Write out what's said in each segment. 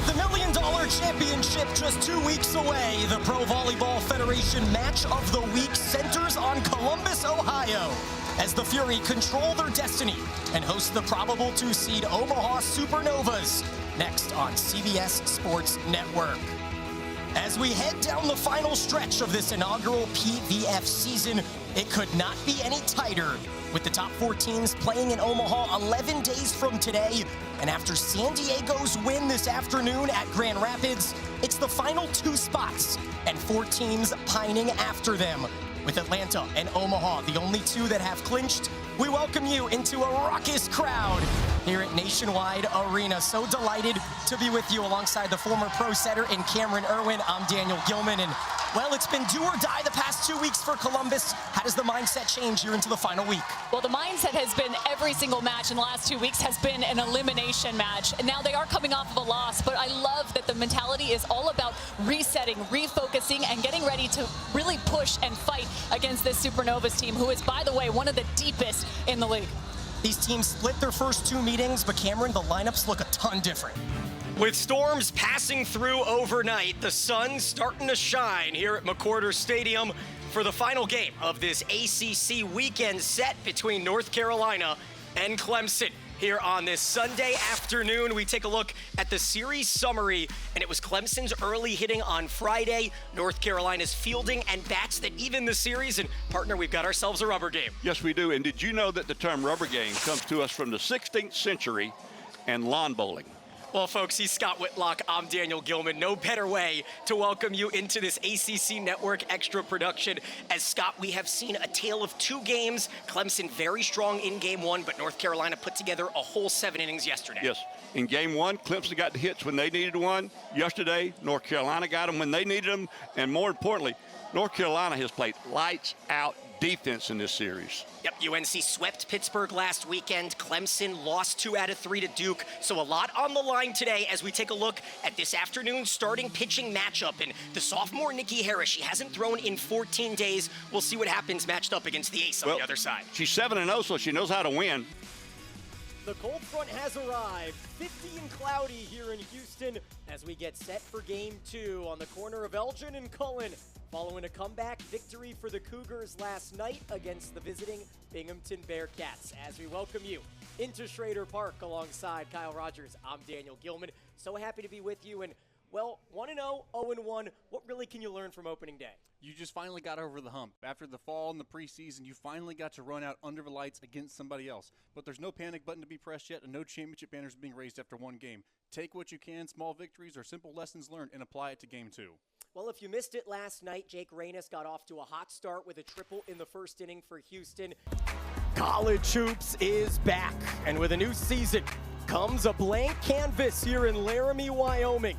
With the $1 Million Championship just 2 weeks away, the Pro Volleyball Federation Match of the Week centers on Columbus, Ohio, as the Fury control their destiny and host the probable 2-seed Omaha Supernovas, next on CBS Sports Network. As we head down the final stretch of this inaugural PVF season, it could not be any tighter, with the top 4 teams playing in Omaha 11 days from today. And after San Diego's win this afternoon at Grand Rapids, it's the final 2 spots and 4 teams pining after them. With Atlanta and Omaha, the only 2 that have clinched, we welcome you into a raucous crowd here at Nationwide Arena. So delighted to be with you alongside the former pro setter and Cameron Irwin. I'm Daniel Gillman, and well, it's been do or die the past 2 weeks for Columbus. How does the mindset change here into the final week? Well, the mindset has been every single match in the last 2 weeks has been an elimination match. And now they are coming off of a loss, but I love that the mentality is all about resetting, refocusing, and getting ready to really push and fight against this Supernovas team, who is, by the way, one of the deepest in the league. These teams split their first 2 meetings, but Cameron, the lineups look a ton different. With storms passing through overnight, the sun's starting to shine here at McWhorter Stadium for the final game of this ACC weekend set between North Carolina and Clemson. Here on this Sunday afternoon, we take a look at the series summary, and it was Clemson's early hitting on Friday, North Carolina's fielding and bats that even the series, and partner, we've got ourselves a rubber game. Yes, we do. And did you know that the term rubber game comes to us from the 16th century and lawn bowling? Well, folks, he's Scott Whitlock. I'm Daniel Gillman. No better way to welcome you into this ACC Network Extra production. As Scott, we have seen a tale of 2 games. Clemson very strong in game 1, but North Carolina put together a whole 7 innings yesterday. Yes. In game 1, Clemson got the hits when they needed one. Yesterday, North Carolina got them when they needed them. And more importantly, North Carolina has played lights out defense in this series. Yep, UNC swept Pittsburgh last weekend. Clemson lost 2 out of 3 to Duke. So a lot on the line today as we take a look at this afternoon's starting pitching matchup. And the sophomore Nikki Harris, she hasn't thrown in 14 days. We'll see what happens matched up against the ace on the other side. She's 7-0, so she knows how to win. The cold front has arrived, 50 and cloudy here in Houston as we get set for game 2 on the corner of Elgin and Cullen, following a comeback victory for the Cougars last night against the visiting Binghamton Bearcats. As we welcome you into Schrader Park alongside Kyle Rogers, I'm Daniel Gillman. So happy to be with you, and well, 1-0, 0-1, what really can you learn from opening day? You just finally got over the hump. After the fall and the preseason, you finally got to run out under the lights against somebody else. But there's no panic button to be pressed yet, and no championship banners being raised after 1 game. Take what you can, small victories or simple lessons learned, and apply it to game 2. Well, if you missed it last night, Jake Reynes got off to a hot start with a triple in the first inning for Houston. College hoops is back, and with a new season comes a blank canvas here in Laramie, Wyoming.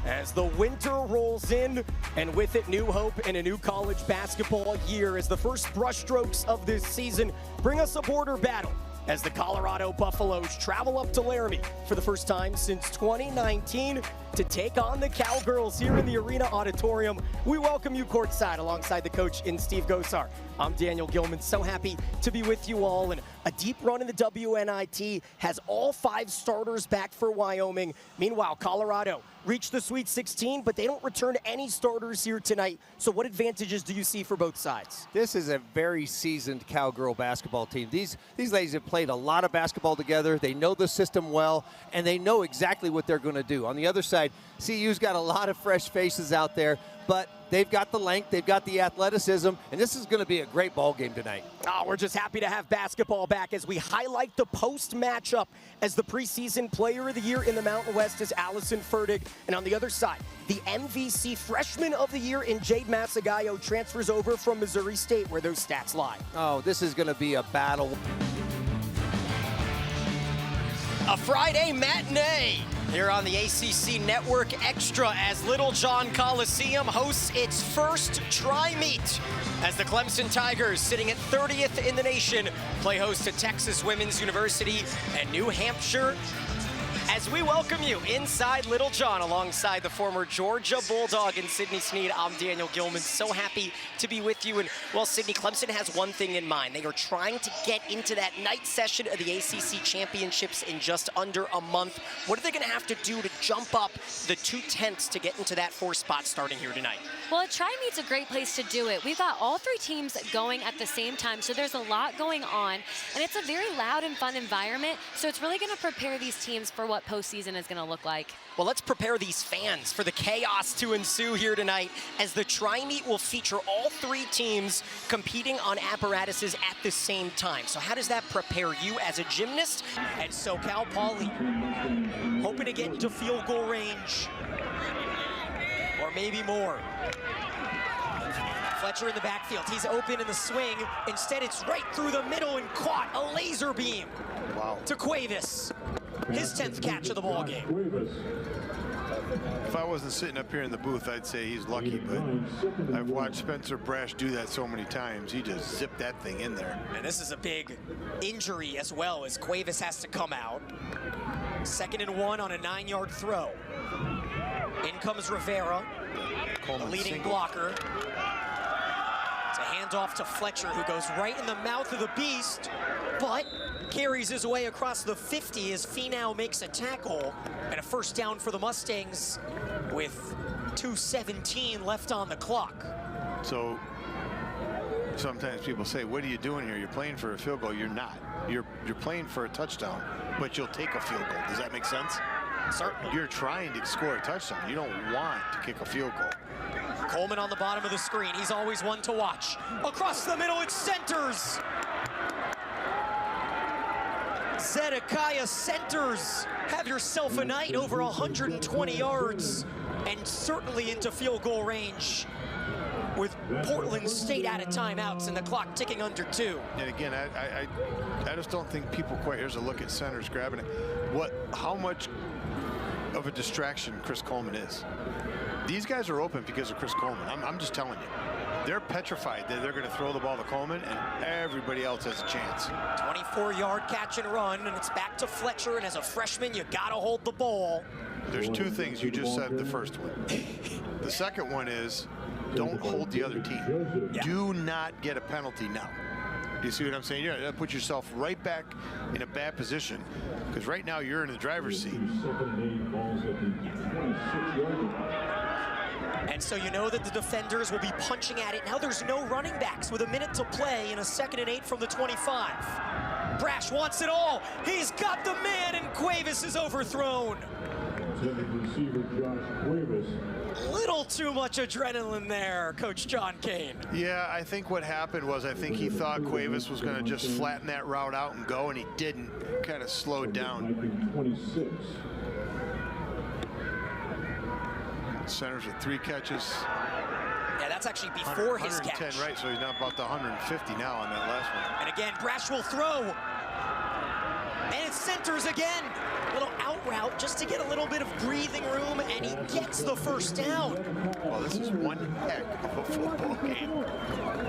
As the winter rolls in, and with it new hope and a new college basketball year, as the first brushstrokes of this season bring us a border battle as the Colorado Buffaloes travel up to Laramie for the first time since 2019 to take on the Cowgirls here in the Arena Auditorium. We welcome you courtside alongside the coach in Steve Gosar. I'm Daniel Gillman, so happy to be with you all. And a deep run in the WNIT has all 5 starters back for Wyoming. Meanwhile, Colorado reached the Sweet 16, but they don't return any starters here tonight. So what advantages do you see for both sides? This is a very seasoned Cowgirl basketball team. These ladies have played a lot of basketball together. They know the system well, and they know exactly what they're going to do. On the other side, CU's got a lot of fresh faces out there, but they've got the length, they've got the athleticism, and this is going to be a great ball game tonight. Oh, we're just happy to have basketball back as we highlight the post matchup, as the preseason player of the year in the Mountain West is Allison Fertig. And on the other side, the MVC freshman of the year in Jade Masagayo transfers over from Missouri State, where those stats lie. Oh, this is going to be a battle. A Friday matinee here on the ACC Network Extra as Little John Coliseum hosts its first tri-meet as the Clemson Tigers, sitting at 30th in the nation, play host to Texas Women's University and New Hampshire As we welcome you inside Little John alongside the former Georgia Bulldog and Sydney Sneed, I'm Daniel Gillman. So happy to be with you. And, well, Sydney, Clemson has one thing in mind. They are trying to get into that night session of the ACC Championships in just under a month. What are they going to have to do to jump up the 2/10 to get into that 4th spot starting here tonight? Well, a tri-meet's a great place to do it. We've got all 3 teams going at the same time, so there's a lot going on, and it's a very loud and fun environment, so it's really going to prepare these teams for what postseason is going to look like. Well, let's prepare these fans for the chaos to ensue here tonight, as the tri-meet will feature all 3 teams competing on apparatuses at the same time. So how does that prepare you as a gymnast? And so Cal Poly hoping to get into field goal range, or maybe more. Fletcher in the backfield. He's open in the swing. Instead, it's right through the middle and caught. A laser beam to Cuevas. His 10th catch of the ball game. If I wasn't sitting up here in the booth, I'd say he's lucky, but I've watched Spencer Brash do that so many times. He just zipped that thing in there. And this is a big injury as well, as Cuevas has to come out. 2nd and 1 on a 9-yard throw. In comes Rivera, the leading blocker. It's a handoff to Fletcher, who goes right in the mouth of the beast, but carries his way across the 50 as Finau makes a tackle, and a 1st down for the Mustangs with 2:17 left on the clock. So sometimes people say, what are you doing here? You're playing for a field goal. You're not. You're playing for a touchdown, but you'll take a field goal. Does that make sense? Certainly. You're trying to score a touchdown. You don't want to kick a field goal. Coleman on the bottom of the screen. He's always one to watch. Across the middle, it centers. Zedekiah centers. Have yourself a night, over 120 yards, and certainly into field goal range, with Portland State out of timeouts and the clock ticking under 2. And again, I just don't think people quite, here's a look at centers grabbing it. How much of a distraction Chris Coleman is. These guys are open because of Chris Coleman. I'm just telling you. They're petrified that they're going to throw the ball to Coleman, and everybody else has a chance. 24-yard catch and run, and it's back to Fletcher, and as a freshman, you got to hold the ball. There's 2 things you just said, the first one. The second one is, don't hold the other team. Yeah. Do not get a penalty now. Do you see what I'm saying? You're going to put yourself right back in a bad position, because right now you're in the driver's seat. And so you know that the defenders will be punching at it. Now there's no running backs with a minute to play in a 2nd and 8 from the 25. Brash wants it all. He's got the man, and Cuevas is overthrown. Little too much adrenaline there, Coach John Kane. Yeah, I think what happened was, I think he thought Cuevas was going to just flatten that route out and go, and he didn't. Kind of slowed down. Centers with 3 catches. Yeah, that's actually before his catch. 110, right, so he's now about the 150 now on that last one. And again, Brash will throw. And it centers again. A little out route just to get a little bit of breathing room, and he gets the 1st down. Well, this is one heck of a football game,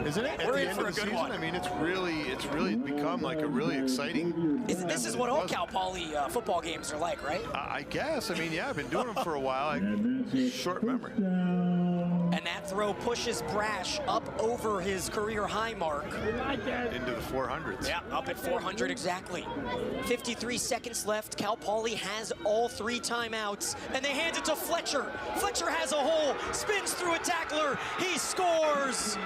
isn't it? We're in for a good one. I mean, it's really become like a really exciting. This is what all Cal Poly football games are like, right? I guess. I mean, yeah, I've been doing them for a while. Short memory. And that throw pushes Brash up over his career high mark. Into the 400s. Yeah, up at 400 exactly. 53 seconds left. Cal Poly has all 3 timeouts, and they hand it to Fletcher. Fletcher has a hole, spins through a tackler. He scores.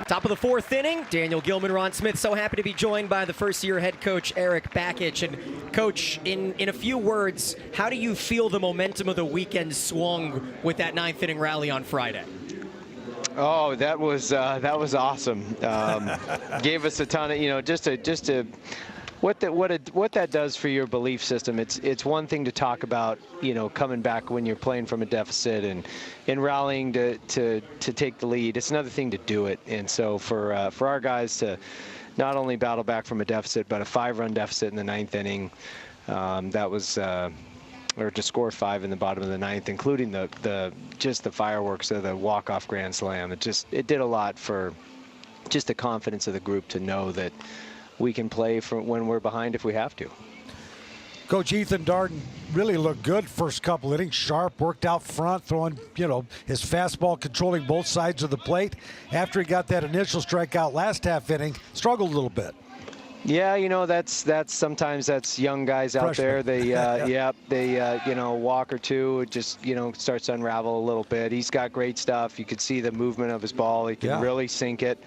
Top of the 4th inning, Daniel Gillman, Ron Smith, so happy to be joined by the first-year head coach, Eric Bakich. And Coach, in a few words, how do you feel the momentum of the weekend swung with that 9th inning rally on Friday? Oh, that was awesome. Gave us a ton of, just to what that does for your belief system. It's one thing to talk about, coming back when you're playing from a deficit and rallying to take the lead. It's another thing to do it. And so for our guys to not only battle back from a deficit, but a 5-run deficit in the 9th inning, that was. Or to score 5 in the bottom of the 9th, including just the fireworks of the walk-off grand slam. It did a lot for just the confidence of the group to know that we can play from when we're behind if we have to. Coach Ethan Darden, really looked good first couple innings. Sharp, worked out front, throwing, his fastball, controlling both sides of the plate. After he got that initial strikeout last half inning, struggled a little bit. Yeah, that's sometimes that's young guys out there. They walk or two, it just starts to unravel a little bit. He's got great stuff. You could see the movement of his ball. He can really sink it.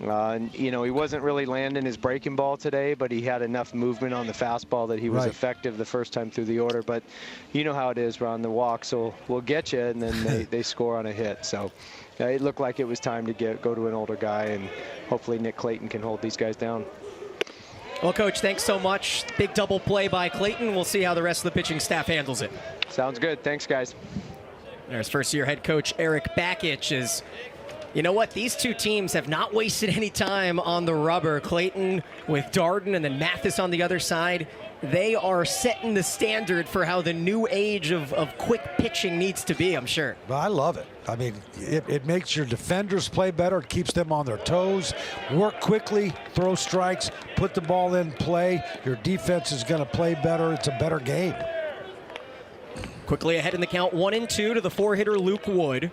He wasn't really landing his breaking ball today, but he had enough movement on the fastball that he was effective the first time through the order. But you know how it is, Ron. The walks will get you, and then they score on a hit. So it looked like it was time to go to an older guy, and hopefully Nick Clayton can hold these guys down. Well, Coach, thanks so much. Big double play by Clayton. We'll see how the rest of the pitching staff handles it. Sounds good. Thanks, guys. There's first-year head coach Eric Bakich. Is, you know what? These two teams have not wasted any time on the rubber. Clayton with Darden and then Mathis on the other side. They are setting the standard for how the new age of quick pitching needs to be, I'm sure. Well, I love it. I mean, it makes your defenders play better. It keeps them on their toes. Work quickly, throw strikes, put the ball in play. Your defense is going to play better. It's a better game. Quickly ahead in the count, 1-2 to the four-hitter Luke Wood.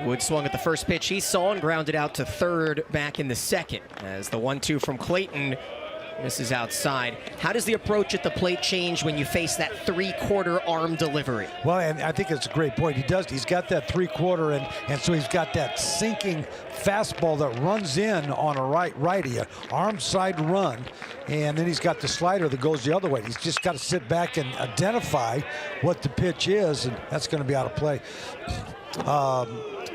Wood swung at the first pitch he saw and grounded out to third back in the second. As the 1-2 from Clayton misses outside. How does the approach at the plate change when you face that three-quarter arm delivery? Well, and I think it's a great point. He's got that three-quarter, and so he's got that sinking fastball that runs in on a righty, an arm side run, and then he's got the slider that goes the other way. He's just got to sit back and identify what the pitch is, and that's going to be out of play.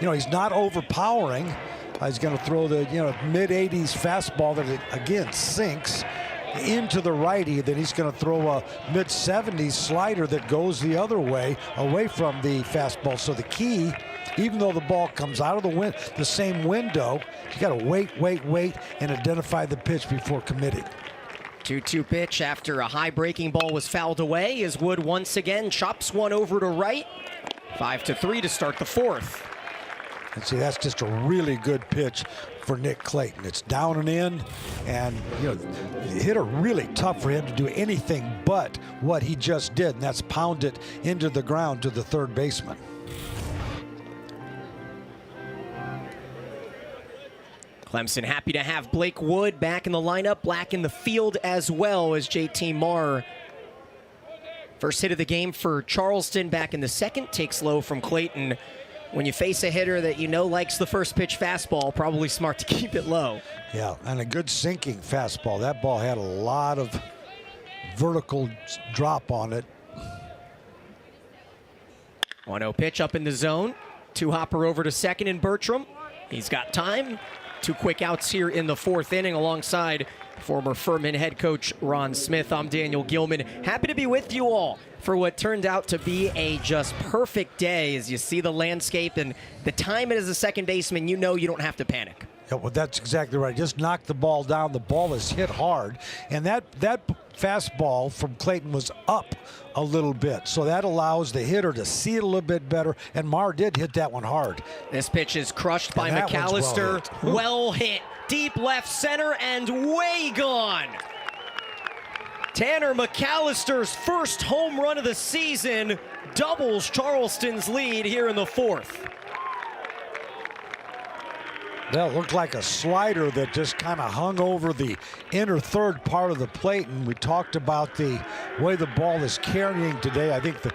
He's not overpowering. He's going to throw the mid-80s fastball that again sinks into the righty. Then he's going to throw a mid-70s slider that goes the other way, away from the fastball. So the key, even though the ball comes out of the same window, you got to wait, and identify the pitch before committing. 2-2 pitch after a high breaking ball was fouled away as Wood once again chops one over to right. 5-3 to start the fourth. And see, that's just a really good pitch for Nick Clayton. It's down and in, and hit it really tough for him to do anything but what he just did, and that's pound it into the ground to the third baseman. Clemson happy to have Blake Wood back in the lineup, Black in the field as well as JT Marr. First hit of the game for Charleston back in the second, takes low from Clayton. When you face a hitter that likes the first pitch fastball, probably smart to keep it low. Yeah, and a good sinking fastball. That ball had a lot of vertical drop on it. 1-0 pitch up in the zone. Two-hopper over to second in Bertram. He's got time. 2 quick outs here in the fourth inning alongside former Furman head coach Ron Smith. I'm Daniel Gillman. Happy to be with you all for what turned out to be a just perfect day as you see the landscape and the time as a second baseman, you don't have to panic. Yeah, well, that's exactly right. Just knock the ball down. The ball is hit hard. And that fastball from Clayton was up a little bit. So that allows the hitter to see it a little bit better. And Marr did hit that one hard. This pitch is crushed by McAllister. Well hit. Deep left center and way gone. Tanner McAllister's first home run of the season doubles Charleston's lead here in the fourth. That looked like a slider that just kind of hung over the inner third part of the plate, and we talked about the way the ball is carrying today. I think the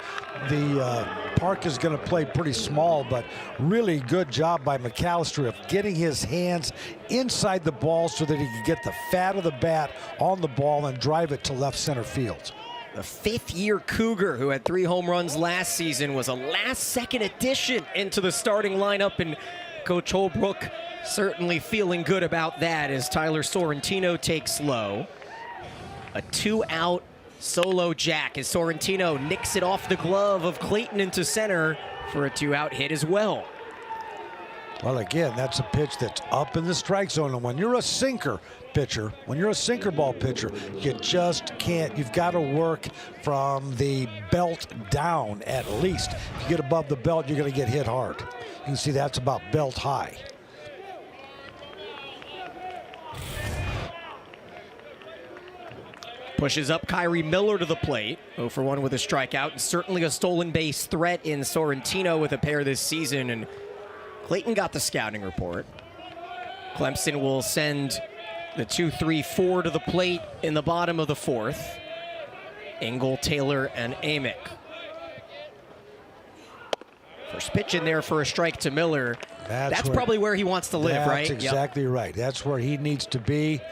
park is going to play pretty small, but really good job by McAllister of getting his hands inside the ball so that he could get the fat of the bat on the ball and drive it to left center field. The fifth-year Cougar, who had 3 home runs last season, was a last-second addition into the starting lineup, and Coach Holbrook certainly feeling good about that as Tyler Sorrentino takes low. A 2-out solo jack as Sorrentino nicks it off the glove of Clayton into center for a 2-out hit as well. Well, again, that's a pitch that's up in the strike zone. And when you're a sinker pitcher, when you're a sinker ball pitcher, you just can't. You've got to work from the belt down at least. If you get above the belt, you're going to get hit hard. You can see that's about belt high. Pushes up Kyrie Miller to the plate, 0 for 1 with a strikeout, and certainly a stolen base threat in Sorrentino with a pair this season. And Clayton got the scouting report. Clemson will send the 2-3-4 to the plate in the bottom of the 4th. Engel, Taylor, and Amick. First pitch in there for a strike to Miller. That's probably where he wants to live, right? That's exactly right. That's where he needs to be.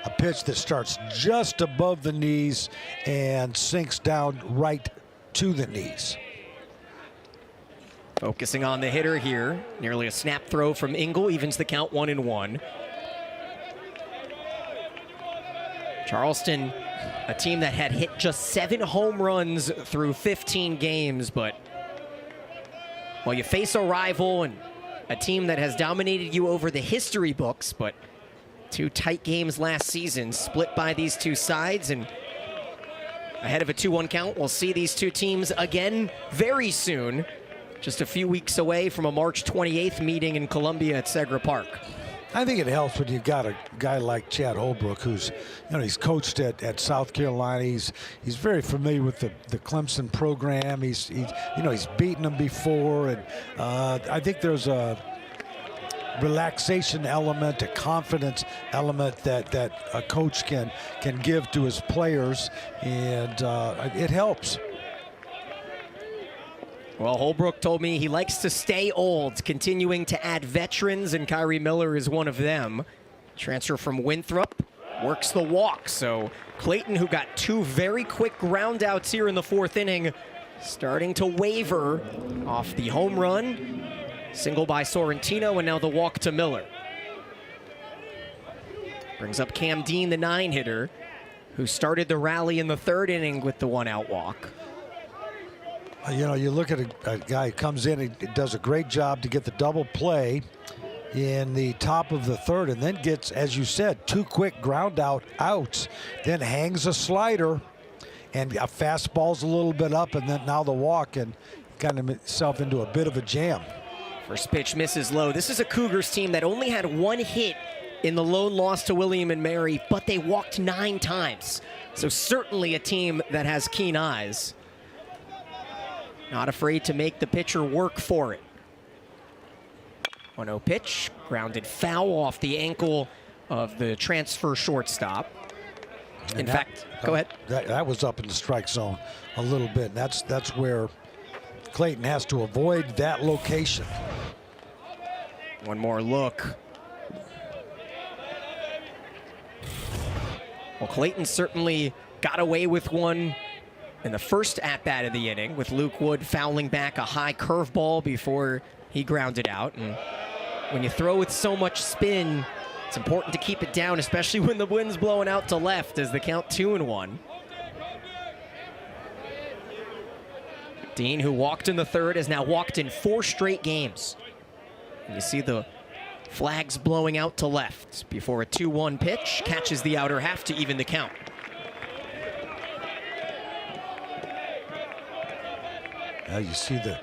A pitch that starts just above the knees and sinks down right to the knees. Focusing on the hitter here. Nearly a snap throw from Engel, evens the count 1-1. Charleston, a team that had hit just 7 home runs through 15 games, but well, you face a rival and a team that has dominated you over the history books, but 2 tight games last season, split by these 2 sides, and ahead of a 2-1 count, we'll see these 2 teams again very soon, just a few weeks away from a March 28th meeting in Columbia at Segra Park. I think it helps when you've got a guy like Chad Holbrook, who's, he's coached at South Carolina. He's very familiar with the Clemson program. He's beaten them before, and I think there's a relaxation element, a confidence element that a coach can give to his players, and it helps. Well, Holbrook told me he likes to stay old, continuing to add veterans, and Kyrie Miller is one of them. Transfer from Winthrop, works the walk. So Clayton, who got 2 very quick ground outs here in the 4th inning, starting to waver off the home run. Single by Sorrentino, and now the walk to Miller. Brings up Cam Dean, the 9-hitter, who started the rally in the 3rd inning with the 1-out walk. You look at a guy who comes in and does a great job to get the double play in the top of the 3rd, and then gets, as you said, 2 quick ground outs, then hangs a slider, and a fastball's a little bit up, and then now the walk, and got himself into a bit of a jam. First pitch misses low. This is a Cougars team that only had 1 hit in the lone loss to William and Mary, but they walked 9 times. So certainly a team that has keen eyes. Not afraid to make the pitcher work for it. 1-0 pitch, grounded foul off the ankle of the transfer shortstop. In fact, go ahead. That was up in the strike zone a little bit. That's where Clayton has to avoid that location. One more look. Well, Clayton certainly got away with one in the first at-bat of the inning, with Luke Wood fouling back a high curveball before he grounded out. And when you throw with so much spin, it's important to keep it down, especially when the wind's blowing out to left, as the count 2-1. Dean, who walked in the 3rd, has now walked in 4 straight games. And you see the flags blowing out to left before a 2-1 pitch catches the outer half to even the count. Now you see the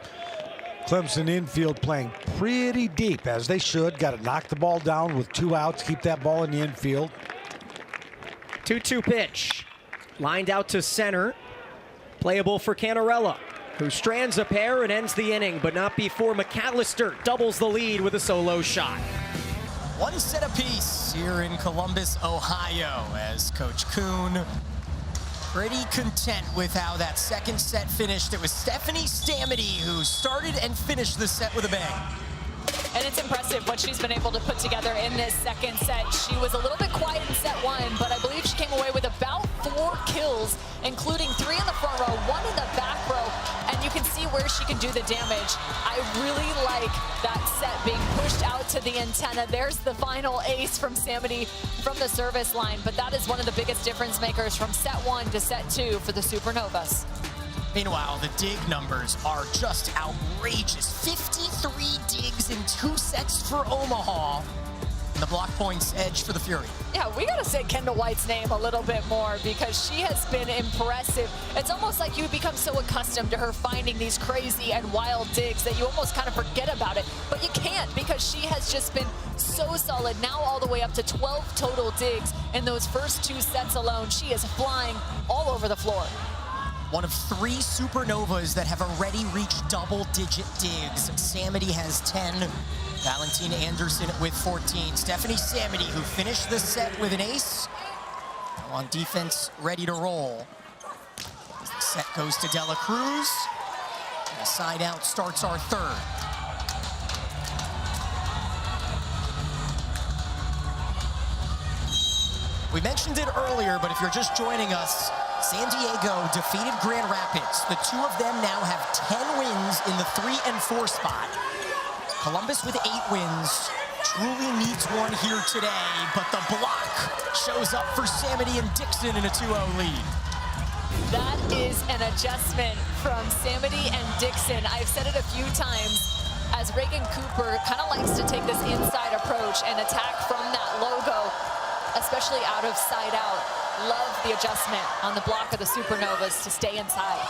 Clemson infield playing pretty deep, as they should. Got to knock the ball down with 2 outs, keep that ball in the infield. 2-2 pitch. Lined out to center. Playable for Canarella, who strands a pair and ends the inning, but not before McAllister doubles the lead with a solo shot. 1 set apiece here in Columbus, Ohio, as Coach Kuhn pretty content with how that 2nd set finished. It was Stephanie Stamety who started and finished the set with a bang. And it's impressive what she's been able to put together in this 2nd set. She was a little bit quiet in set 1, but I believe she came away with about 4 kills, including 3 in the front row, 1 in the back row, and you can see where she can do the damage. I really like that set being pushed out to the antenna. There's the final ace from Samity from the service line, but that is one of the biggest difference makers from set 1 to set 2 for the Supernovas. Meanwhile, the dig numbers are just outrageous. 53 digs in 2 sets for Omaha. And the block points edge for the Fury. Yeah, we got to say Kendall White's name a little bit more, because she has been impressive. It's almost like you become so accustomed to her finding these crazy and wild digs that you almost kind of forget about it. But you can't, because she has just been so solid, now all the way up to 12 total digs in those first 2 sets alone. She is flying all over the floor. One of 3 supernovas that have already reached double-digit digs. Samity has 10, Valentina Anderson with 14. Stephanie Samity, who finished the set with an ace, on defense, ready to roll. As the set goes to Dela Cruz. And a side out starts our third. We mentioned it earlier, but if you're just joining us, San Diego defeated Grand Rapids. The 2 of them now have 10 wins in the 3 and 4 spot. Columbus with 8 wins. Truly needs one here today, but the block shows up for Samity and Dixon in a 2-0 lead. That is an adjustment from Samity and Dixon. I've said it a few times, as Reagan Cooper kind of likes to take this inside approach and attack from that logo, especially out of side out. Love the adjustment on the block of the Supernovas to stay inside.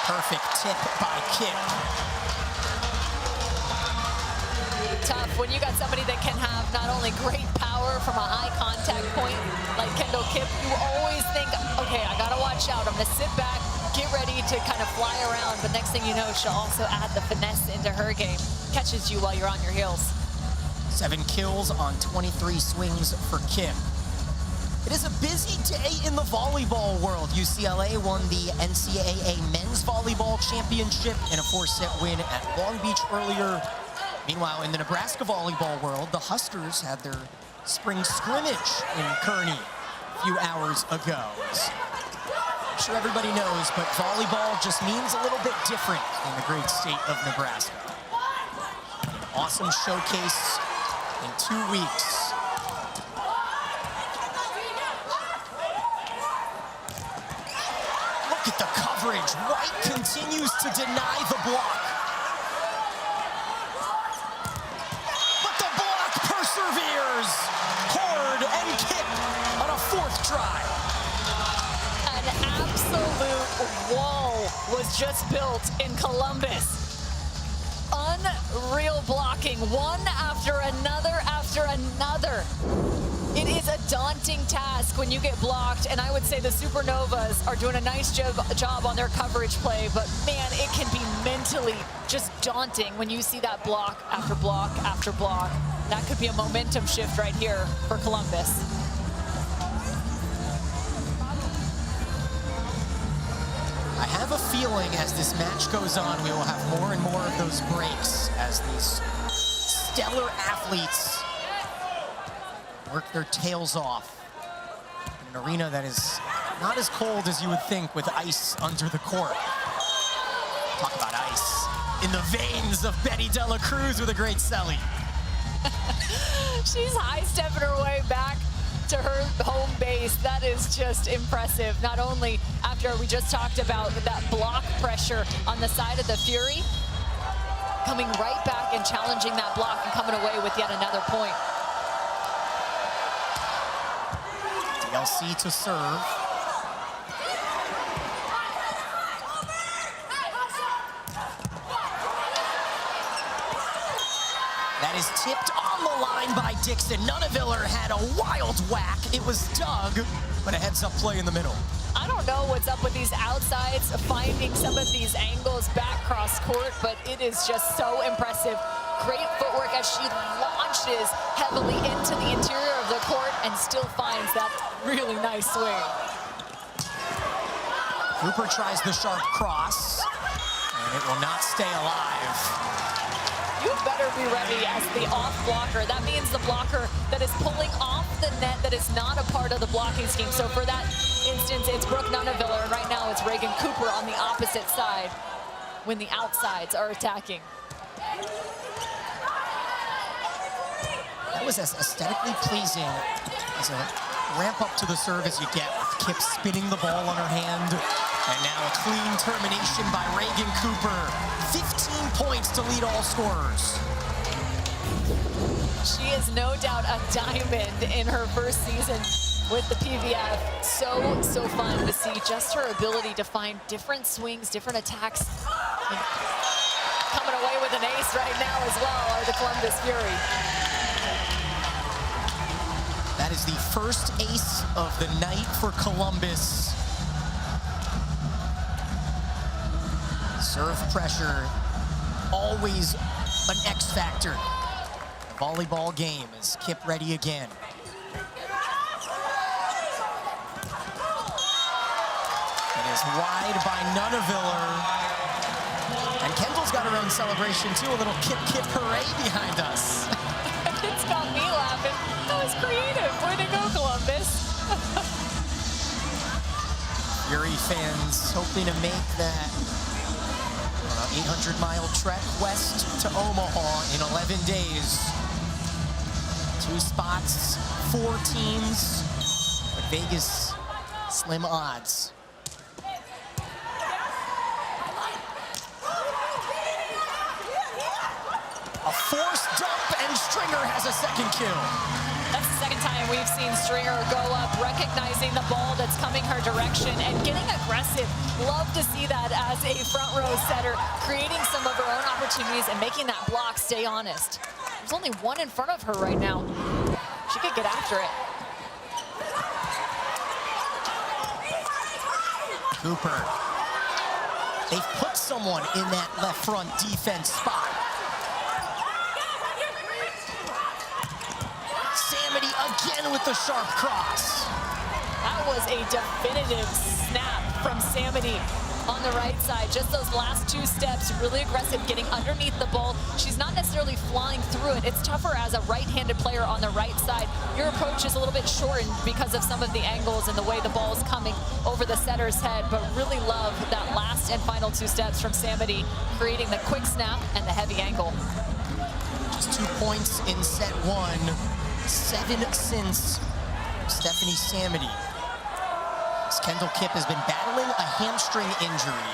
Perfect tip by Kip. Tough when you got somebody that can have not only great power from a high contact point like Kendall Kip, you always think, okay, I gotta watch out. I'm gonna sit back, get ready to kind of fly around, but next thing you know, she'll also add the finesse into her game. Catches you while you're on your heels. 7 kills on 23 swings for Kim. It is a busy day in the volleyball world. UCLA won the NCAA Men's Volleyball Championship in a 4-set win at Long Beach earlier. Meanwhile, in the Nebraska volleyball world, the Huskers had their spring scrimmage in Kearney a few hours ago. I'm sure everybody knows, but volleyball just means a little bit different in the great state of Nebraska. An awesome showcase in 2 weeks. Look at the coverage. White continues to deny the block. But the block perseveres. Horde and Kip on a 4th try. An absolute wall was just built in Columbus. Unreal blocking, one after another after another. It is a daunting task when you get blocked, and I would say the Supernovas are doing a nice job on their coverage play, but man, it can be mentally just daunting when you see that block after block after block. That could be a momentum shift right here for Columbus. I have a feeling as this match goes on, we will have more and more of those breaks as these stellar athletes work their tails off in an arena that is not as cold as you would think with ice under the court. Talk about ice in the veins of Betty Dela Cruz with a great celly. She's high-stepping her way back to her home base. That is just impressive. Not only after we just talked about that block pressure on the side of the Fury, coming right back and challenging that block and coming away with yet another point. DLC to serve. That is tipped on the line by Dixon. Nunneviller had a wild whack. It was Doug, but a heads-up play in the middle. I don't know what's up with these outsides, finding some of these angles back cross court, but it is just so impressive. Great footwork as she launches heavily into the interior of the court and still finds that really nice swing. Cooper tries the sharp cross, and it will not stay alive. You better be ready as the off blocker. That means the blocker that is pulling off the net that is not a part of the blocking scheme. So for that instance, it's Brooke Nunneviller, and right now it's Reagan Cooper on the opposite side when the outsides are attacking. That was as aesthetically pleasing as a ramp up to the serve as you get, with Kip spinning the ball on her hand. And now a clean termination by Reagan Cooper. 15 points to lead all scorers. She is no doubt a diamond in her first season with the PVF. So fun to see just her ability to find different swings, different attacks. coming away with an ace right now as well are the Columbus Fury. That is the first ace of the night for Columbus. Serve pressure, always an X factor. Volleyball game is Kip ready again. It is wide by Nunaviller. And Kendall's got her own celebration too, a little Kip hooray behind us. It's got me laughing. That was creative. Way to go, Columbus. Fury fans hoping to make that 800-mile trek west to Omaha in 11 days. 2 spots, 4 teams, but Vegas, slim odds. A forced dump, and Stringer has a second kill. That's the second time we've seen Stringer go up, recognizing the ball that's coming her direction and getting aggressive. Love to see that as a front row setter, creating some of her own opportunities and making that block stay honest. There's only one in front of her right now. She could get after it. Cooper. They've put someone in that left front defense spot. Samity again with the sharp cross. That was a definitive snap from Samity on the right side. Just those last 2 steps, really aggressive, getting underneath the ball. She's not necessarily flying through it. It's tougher as a right-handed player on the right side. Your approach is a little bit shortened because of some of the angles and the way the ball is coming over the setter's head, but really love that last and final 2 steps from Samity, creating the quick snap and the heavy angle. Just 2 points in set 1, 7 since Stephanie Samity. Kendall Kipp has been battling a hamstring injury.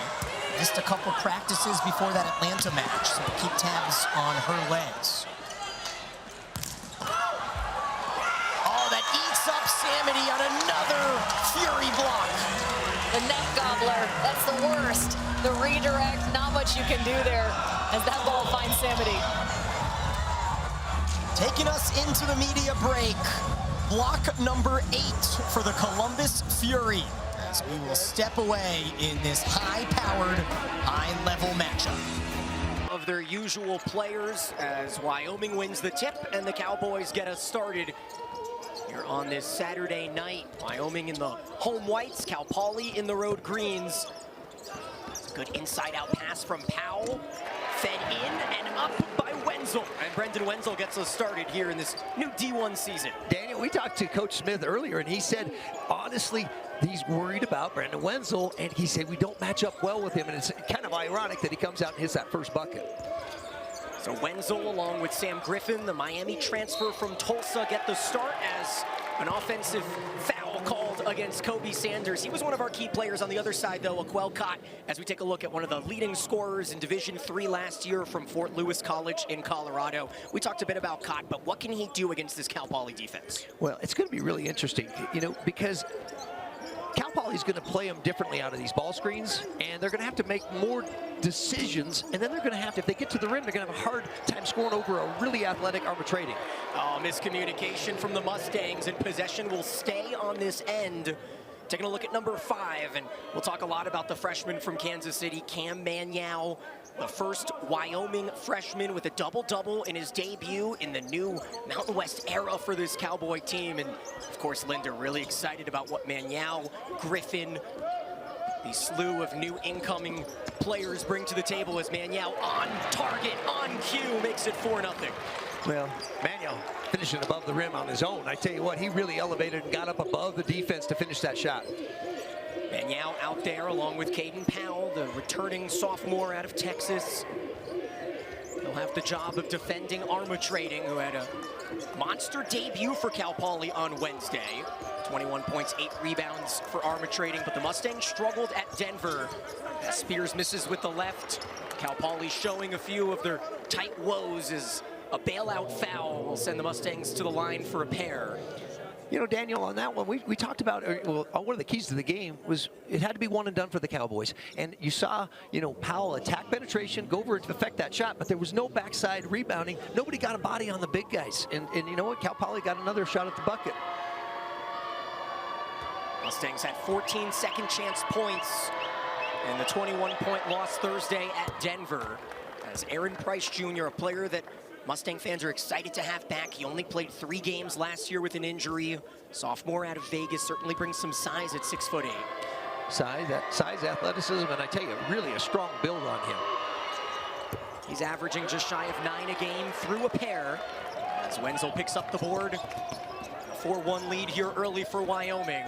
Missed a couple practices before that Atlanta match, so keep tabs on her legs. Oh, that eats up Samity on another Fury block. The net gobbler, that's the worst. The redirect, not much you can do there as that ball finds Samity. Taking us into the media break. Block number 8 for the Columbus Fury, as we will step away in this high-powered, high-level matchup. Of their usual players as Wyoming wins the tip and the Cowboys get us started here on this Saturday night. Wyoming in the home whites, Cal Poly in the road greens. Good inside-out pass from Powell, fed in and up by Wenzel. And Brendan Wenzel gets us started here in this new D1 season. Daniel, we talked to Coach Smith earlier, and he said, honestly, he's worried about Brendan Wenzel, and he said we don't match up well with him, and it's kind of ironic that he comes out and hits that first bucket. So Wenzel, along with Sam Griffin, the Miami transfer from Tulsa, get the start as an offensive foul called against Kobe Sanders. He was one of our key players on the other side, though, Aquel Cott, as we take a look at one of the leading scorers in Division III last year from Fort Lewis College in Colorado. We talked a bit about Cott, but what can he do against this Cal Poly defense? Well, it's going to be really interesting, you know, because Cal Poly's going to play them differently out of these ball screens, and they're going to have to make more decisions, and then they're going to have to, if they get to the rim, they're going to have a hard time scoring over a really athletic arbitrating. Oh, miscommunication from the Mustangs, and possession will stay on this end. Taking a look at number 5, and we'll talk a lot about the freshman from Kansas City, Cam Maniau, the first Wyoming freshman with a double-double in his debut in the new Mountain West era for this Cowboy team. And of course, Linda really excited about what Maniau, Griffin, the slew of new incoming players bring to the table as Maniau on target, on cue, makes it 4-0. Well, Maniau finishing above the rim on his own. I tell you what, he really elevated and got up above the defense to finish that shot. Maniau out there along with Caden Powell, the returning sophomore out of Texas. He'll have the job of defending Armatrading, who had a monster debut for Cal Poly on Wednesday. 21 points, 8 rebounds for Armatrading, but the Mustangs struggled at Denver. As Spears misses with the left. Cal Poly showing a few of their tight woes as a bailout foul will send the Mustangs to the line for a pair. You know, Daniel, on that one, we talked about, well, one of the keys to the game was it had to be one and done for the Cowboys. And you saw, you know, Powell attack penetration, go over to affect that shot, but there was no backside rebounding. Nobody got a body on the big guys. And you know what? Cal Poly got another shot at the bucket. Mustangs had 14 second chance points in the 21-point loss Thursday at Denver. As Aaron Price Jr., a player that Mustang fans are excited to have back. He only played 3 games last year with an injury. Sophomore out of Vegas, certainly brings some size at 6'8". Size, athleticism, and I tell you, really a strong build on him. He's averaging just shy of 9 a game through a pair. As Wenzel picks up the board. A 4-1 lead here early for Wyoming.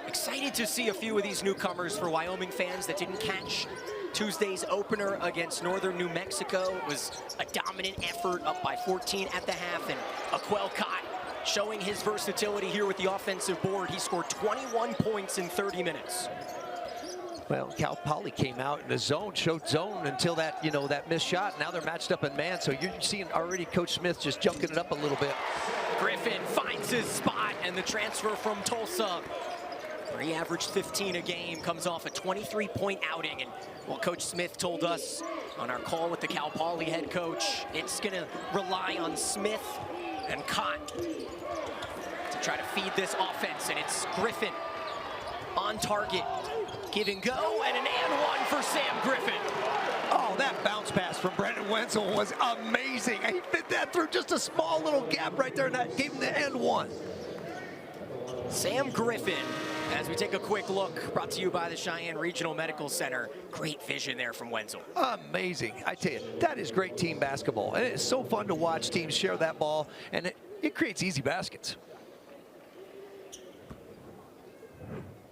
Excited to see a few of these newcomers for Wyoming fans that didn't catch Tuesday's opener against Northern New Mexico. It was a dominant effort, up by 14 at the half, and Aquel Cott showing his versatility here with the offensive board. He scored 21 points in 30 minutes. Well, Cal Poly came out in the zone, showed zone until that, you know, that missed shot. Now they're matched up in man, so you're seeing already Coach Smith just junking it up a little bit. Griffin finds his spot, and the transfer from Tulsa, where he averaged 15 a game, comes off a 23-point outing. And well, Coach Smith told us on our call with the Cal Poly head coach, it's gonna rely on Smith and Cott to try to feed this offense. And it's Griffin on target, give and go, and an and one for Sam Griffin. Oh, that bounce pass from Brendan Wenzel was amazing. He fit that through just a small little gap right there, and that gave him the and one. Sam Griffin, as we take a quick look, brought to you by the Cheyenne Regional Medical Center. Great vision there from Wenzel. Amazing. I tell you, that is great team basketball. And it's so fun to watch teams share that ball, and it creates easy baskets.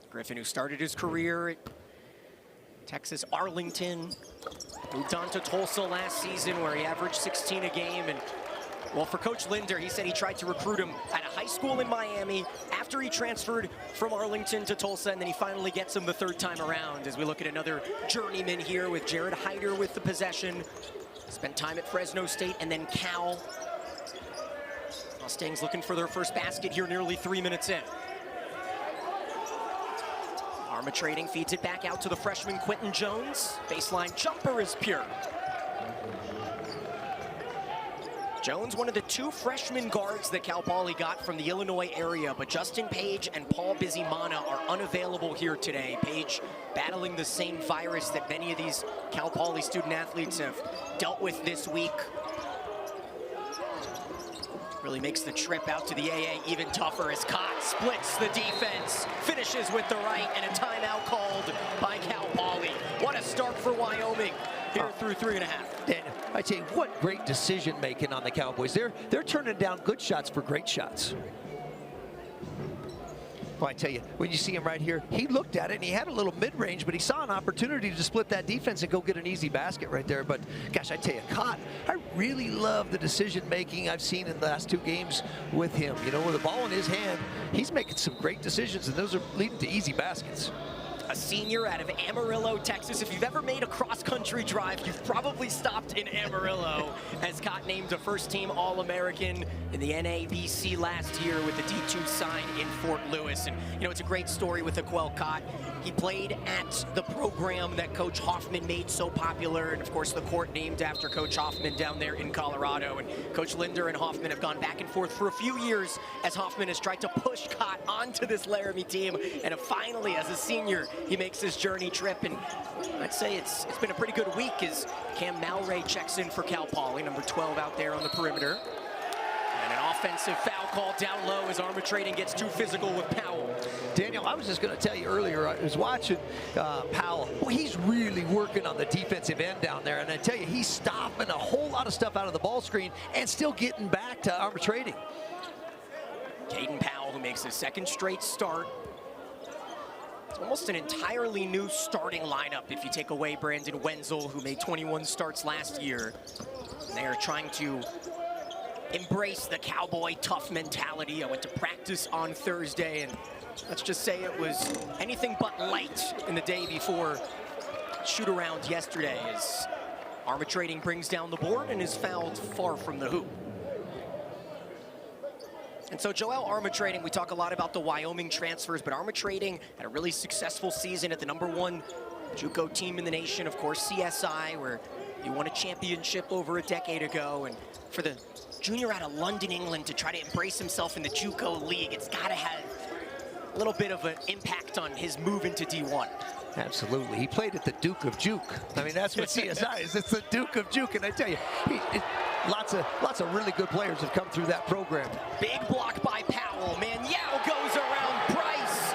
Griffin, who started his career at Texas Arlington, moved on to Tulsa last season where he averaged 16 a game. And well, for Coach Linder, he said he tried to recruit him at a high school in Miami after he transferred from Arlington to Tulsa, and then he finally gets him the 3rd time around. As we look at another journeyman here with Jared Hyder with the possession. Spent time at Fresno State and then Cal. Mustangs looking for their first basket here nearly 3 minutes in. Armatrading feeds it back out to the freshman Quentin Jones. Baseline jumper is pure. Jones, one of the 2 freshman guards that Cal Poly got from the Illinois area, but Justin Page and Paul Bizimana are unavailable here today. Page battling the same virus that many of these Cal Poly student athletes have dealt with this week. Really makes the trip out to the AA even tougher as Cott splits the defense, finishes with the right, and a timeout called by Cal Poly. What a start for Wyoming here through 3.5. And I tell you, what great decision making on the Cowboys. They're turning down good shots for great shots. Well, I tell you, when you see him right here, he looked at it and he had a little mid-range, but he saw an opportunity to split that defense and go get an easy basket right there. But gosh, I tell you, Cott, I really love the decision making I've seen in the last 2 games with him. You know, with the ball in his hand, he's making some great decisions, and those are leading to easy baskets. A senior out of Amarillo, Texas. If you've ever made a cross-country drive, you've probably stopped in Amarillo, as Cott named a first-team All-American in the NABC last year with the D2 sign in Fort Lewis. And, you know, it's a great story with Aquel Cott. He played at the program that Coach Hoffman made so popular, and, of course, the court named after Coach Hoffman down there in Colorado. And Coach Linder and Hoffman have gone back and forth for a few years as Hoffman has tried to push Cott onto this Laramie team. And finally, as a senior, he makes his journey trip, and I'd say it's been a pretty good week as Cam Malray checks in for Cal Poly, number 12 out there on the perimeter. And an offensive foul call down low as Armatrading gets too physical with Powell. Daniel, I was just going to tell you earlier, I was watching Powell. Well, he's really working on the defensive end down there, and I tell you, he's stopping a whole lot of stuff out of the ball screen and still getting back to Armatrading. Caden Powell, who makes his 2nd straight start. It's almost an entirely new starting lineup if you take away Brandon Wenzel, who made 21 starts last year. And they are trying to embrace the Cowboy tough mentality. I went to practice on Thursday, and let's just say it was anything but light in the day before shoot-around yesterday, as Armatrading brings down the board and is fouled far from the hoop. And so Joel, Armatrading, we talk a lot about the Wyoming transfers, but Armatrading had a really successful season at the #1 JUCO team in the nation, of course, CSI, where he won a championship over a decade ago. And for the junior out of London, England, to try to embrace himself in the JUCO league, it's got to have a little bit of an impact on his move into D1. Absolutely. He played at the Duke of Juke. I mean, that's what CSI is. It's the Duke of Juke. And I tell you, lots of really good players have come through that program. Big block by Powell. Maniel goes around Price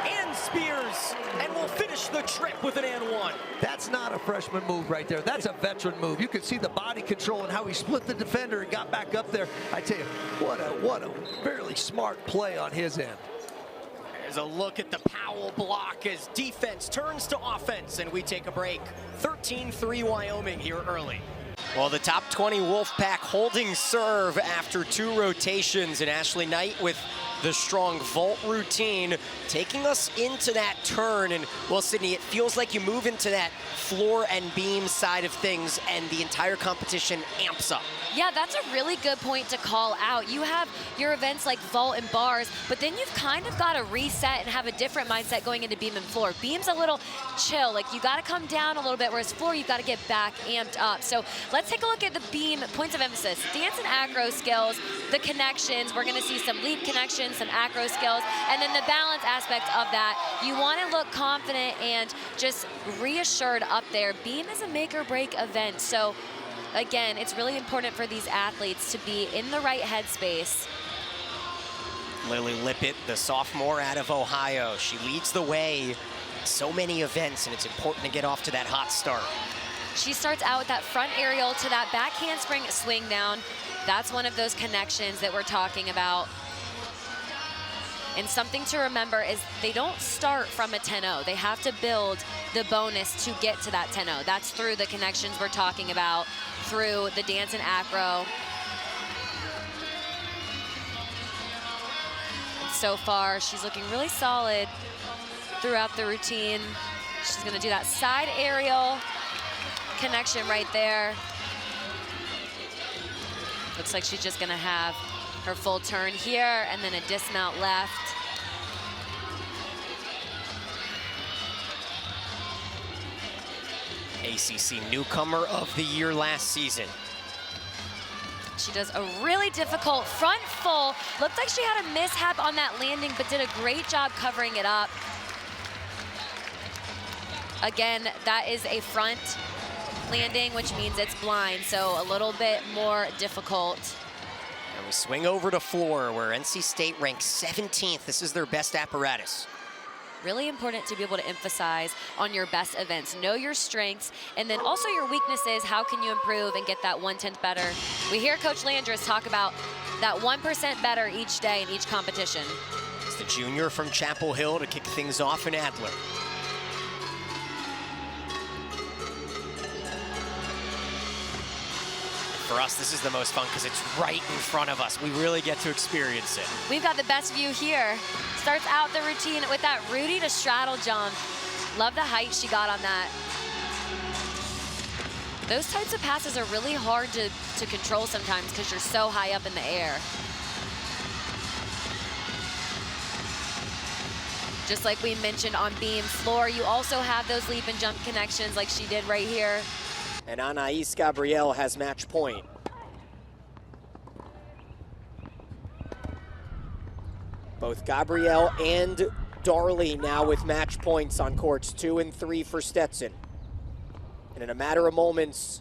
and Spears, and will finish the trip with an and one. That's not a freshman move right there. That's a veteran move. You can see the body control and how he split the defender and got back up there. I tell you, what a fairly smart play on his end. There's a look at the Powell block as defense turns to offense, and we take a break. 13-3 Wyoming here early. Well, the top 20 Wolfpack holding serve after 2 rotations, and Ashley Knight with the strong vault routine, taking us into that turn. And, well, Sydney, it feels like you move into that floor and beam side of things, and the entire competition amps up. Yeah, that's a really good point to call out. You have your events like vault and bars, but then you've kind of got to reset and have a different mindset going into beam and floor. Beam's a little chill, like you got to come down a little bit, whereas floor, you've got to get back amped up. So let's take a look at the beam points of emphasis. Dance and acro skills, the connections. We're going to see some leap connections, some acro skills, and then the balance aspect of that. You want to look confident and just reassured up there. Beam is a make or break event, so again, it's really important for these athletes to be in the right headspace. Lily Lippett, the sophomore out of Ohio, she leads the way so many events, and it's important to get off to that hot start. She starts out with that front aerial to that back handspring swing down. That's one of those connections that we're talking about. And something to remember is they don't start from a 10-0. They have to build the bonus to get to that 10-0. That's through the connections we're talking about, through the dance and acro. And so far, she's looking really solid throughout the routine. She's gonna do that side aerial connection right there. Looks like she's just gonna have her full turn here and then a dismount left. ACC newcomer of the year last season. She does a really difficult front full. Looked like she had a mishap on that landing, but did a great job covering it up. Again, that is a front landing, which means it's blind, so a little bit more difficult. And we swing over to floor, where NC State ranks 17th. This is their best apparatus. Really important to be able to emphasize on your best events. Know your strengths, and then also your weaknesses. How can you improve and get that 1/10 better? We hear Coach Landris talk about that 1% better each day in each competition. It's the junior from Chapel Hill to kick things off in Adler. For us, this is the most fun because it's right in front of us. We really get to experience it. We've got the best view here. Starts out the routine with that Rudy to straddle jump. Love the height she got on that. Those types of passes are really hard to control sometimes because you're so high up in the air. Just like we mentioned on beam floor, you also have those leap and jump connections like she did right here. And Anais Gabriel has match point. Both Gabriel and Darley now with match points on courts 2 and 3 for Stetson. And in a matter of moments,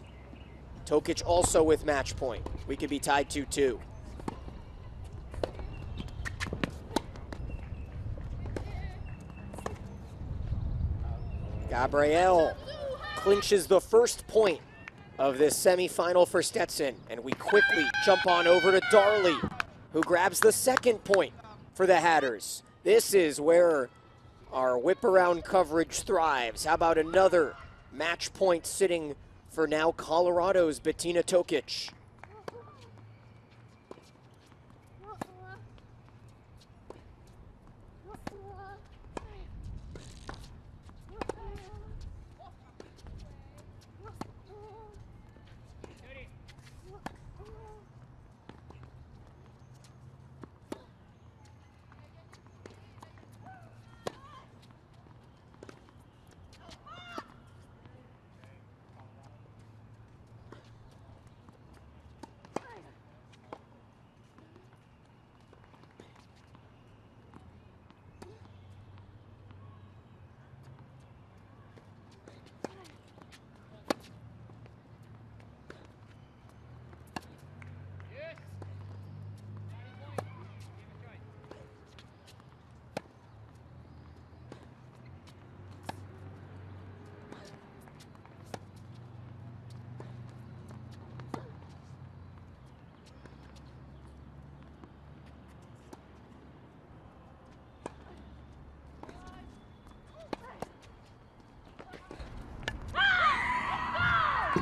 Tokic also with match point. We could be tied 2-2. Gabriel clinches the first point of this semifinal for Stetson, and we quickly jump on over to Darley, who grabs the second point for the Hatters. This is where our whip-around coverage thrives. How about another match point sitting for now Colorado's Bettina Tokic?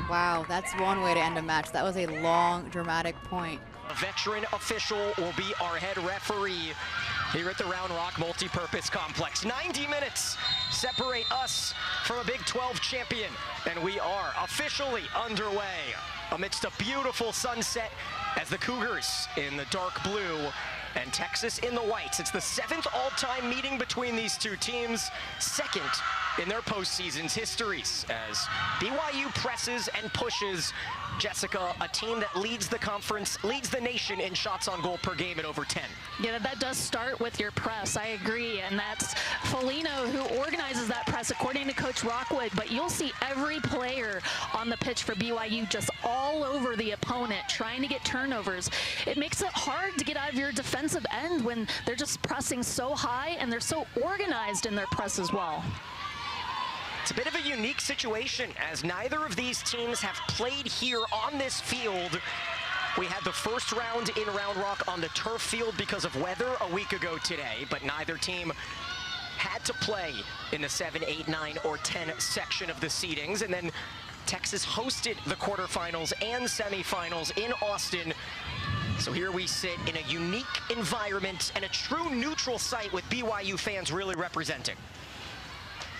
Wow, that's one way to end a match. That was a long, dramatic point. A veteran official will be our head referee here at the Round Rock Multipurpose Complex. 90 minutes separate us from a Big 12 champion, and we are officially underway amidst a beautiful sunset as the Cougars in the dark blue and Texas in the whites. It's the 7th all-time meeting between these two teams, 2nd in their postseason's histories, as BYU presses and pushes Jessica, a team that leads the conference, leads the nation in shots on goal per game at over 10. Yeah, that does start with your press. I agree, and that's Foligno who organizes that press according to Coach Rockwood, but you'll see every player on the pitch for BYU just all over the opponent, trying to get turnovers. It makes it hard to get out of your defensive end when they're just pressing so high and they're so organized in their press as well. It's a bit of a unique situation as neither of these teams have played here on this field. We had the first round in Round Rock on the turf field because of weather a week ago today, but neither team had to play in the 7, 8, 9, or 10 section of the seedings. And then Texas hosted the quarterfinals and semifinals in Austin. So here we sit in a unique environment and a true neutral site with BYU fans really representing.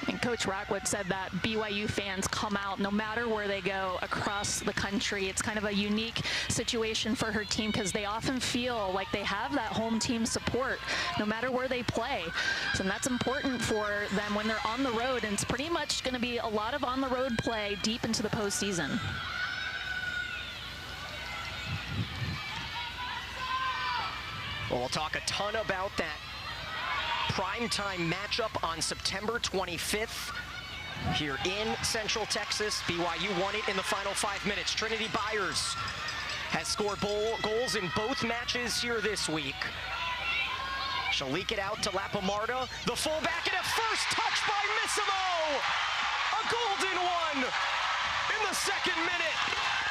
And Coach Rockwood said that BYU fans come out no matter where they go across the country. It's kind of a unique situation for her team because they often feel like they have that home team support no matter where they play. So that's important for them when they're on the road, and it's pretty much going to be a lot of on the road play deep into the postseason. Well, we'll talk a ton about that primetime matchup on September 25th here in Central Texas. BYU won it in the final 5 minutes. Trinity Byers has scored goals in both matches here this week. She'll leak it out to Lapamarda, the fullback, and a first touch by Missimo! A golden one in the 2nd minute.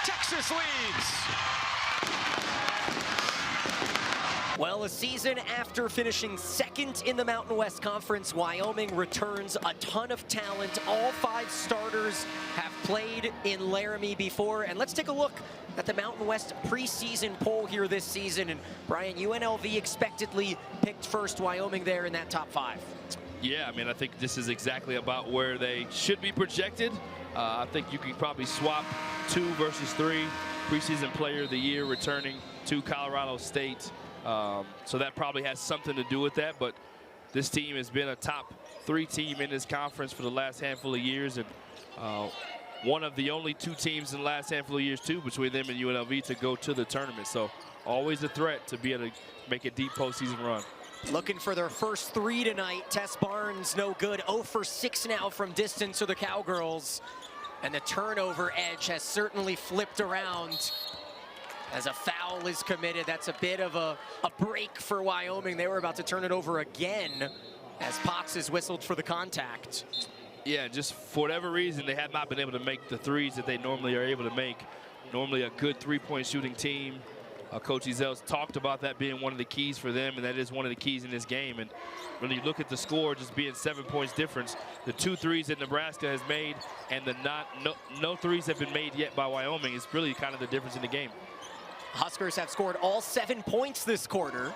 Texas leads. Well, a season after finishing 2nd in the Mountain West Conference, Wyoming returns a ton of talent. All 5 starters have played in Laramie before. And let's take a look at the Mountain West preseason poll here this season. And Brian, UNLV expectedly picked first, Wyoming there in that top 5. Yeah, I mean, I think this is exactly about where they should be projected. I think you can probably swap 2 versus 3 preseason player of the year returning to Colorado State. So that probably has something to do with that, but this team has been a top 3 team in this conference for the last handful of years, and one of the only 2 teams in the last handful of years too, between them and UNLV, to go to the tournament. So always a threat to be able to make a deep postseason run. Looking for their first 3 tonight. Tess Barnes no good. 0 for 6 now from distance to the Cowgirls, and the turnover edge has certainly flipped around as a foul is committed. That's a bit of a break for Wyoming. They were about to turn it over again as Potts is whistled for the contact. Yeah, just for whatever reason, they have not been able to make the threes that they normally are able to make. Normally a good 3-point shooting team. Coach Ezel's talked about that being one of the keys for them, and that is one of the keys in this game. And when you look at the score just being 7 points difference, the 2 threes that Nebraska has made and the no threes have been made yet by Wyoming is really kind of the difference in the game. Huskers have scored all 7 points this quarter.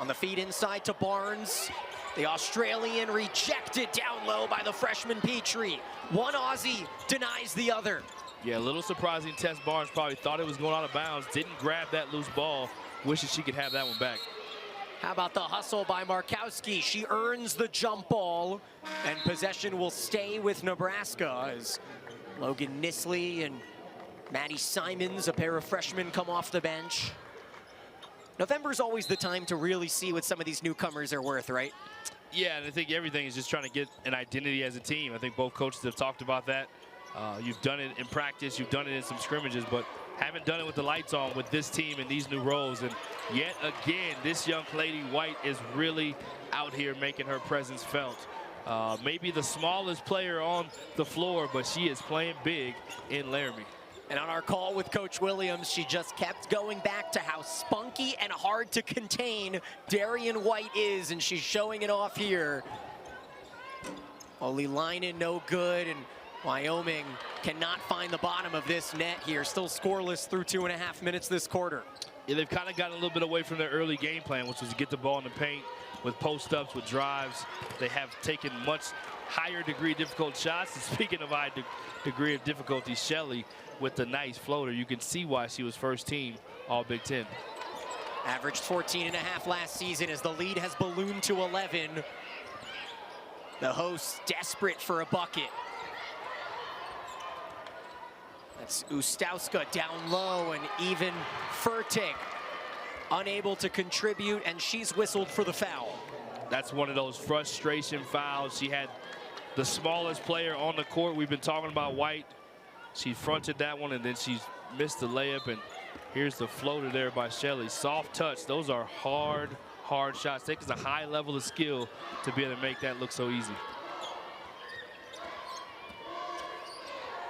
On the feed inside to Barnes. The Australian rejected down low by the freshman Petrie. One Aussie denies the other. Yeah, a little surprising. Tess Barnes probably thought it was going out of bounds. Didn't grab that loose ball. Wishes she could have that one back. How about the hustle by Markowski? She earns the jump ball, and possession will stay with Nebraska as Logan Nisley and Maddie Simons, a pair of freshmen, come off the bench. November's always the time to really see what some of these newcomers are worth, right? Yeah, and I think everything is just trying to get an identity as a team. I think both coaches have talked about that. You've done it in practice, you've done it in some scrimmages, but haven't done it with the lights on with this team and these new roles. And yet again, this young lady White is really out here making her presence felt. Maybe the smallest player on the floor, but she is playing big in Laramie. And on our call with Coach Williams, she just kept going back to how spunky and hard to contain Darian White is, and she's showing it off here. Oli Leinen no good, and Wyoming cannot find the bottom of this net here. Still scoreless through 2.5 minutes this quarter. Yeah, they've kind of gotten a little bit away from their early game plan, which was to get the ball in the paint with post-ups, with drives. They have taken much higher degree of difficult shots. And speaking of high degree of difficulty, Shelley with the nice floater. You can see why she was first team All Big Ten. Averaged 14.5 last season as the lead has ballooned to 11. The hosts desperate for a bucket. That's Ustowska down low, and even Furtick unable to contribute, and she's whistled for the foul. That's one of those frustration fouls. She had the smallest player on the court. We've been talking about White. She fronted that one, and then she missed the layup, and here's the floater there by Shelley. Soft touch. Those are hard shots. Takes a high level of skill to be able to make that look so easy.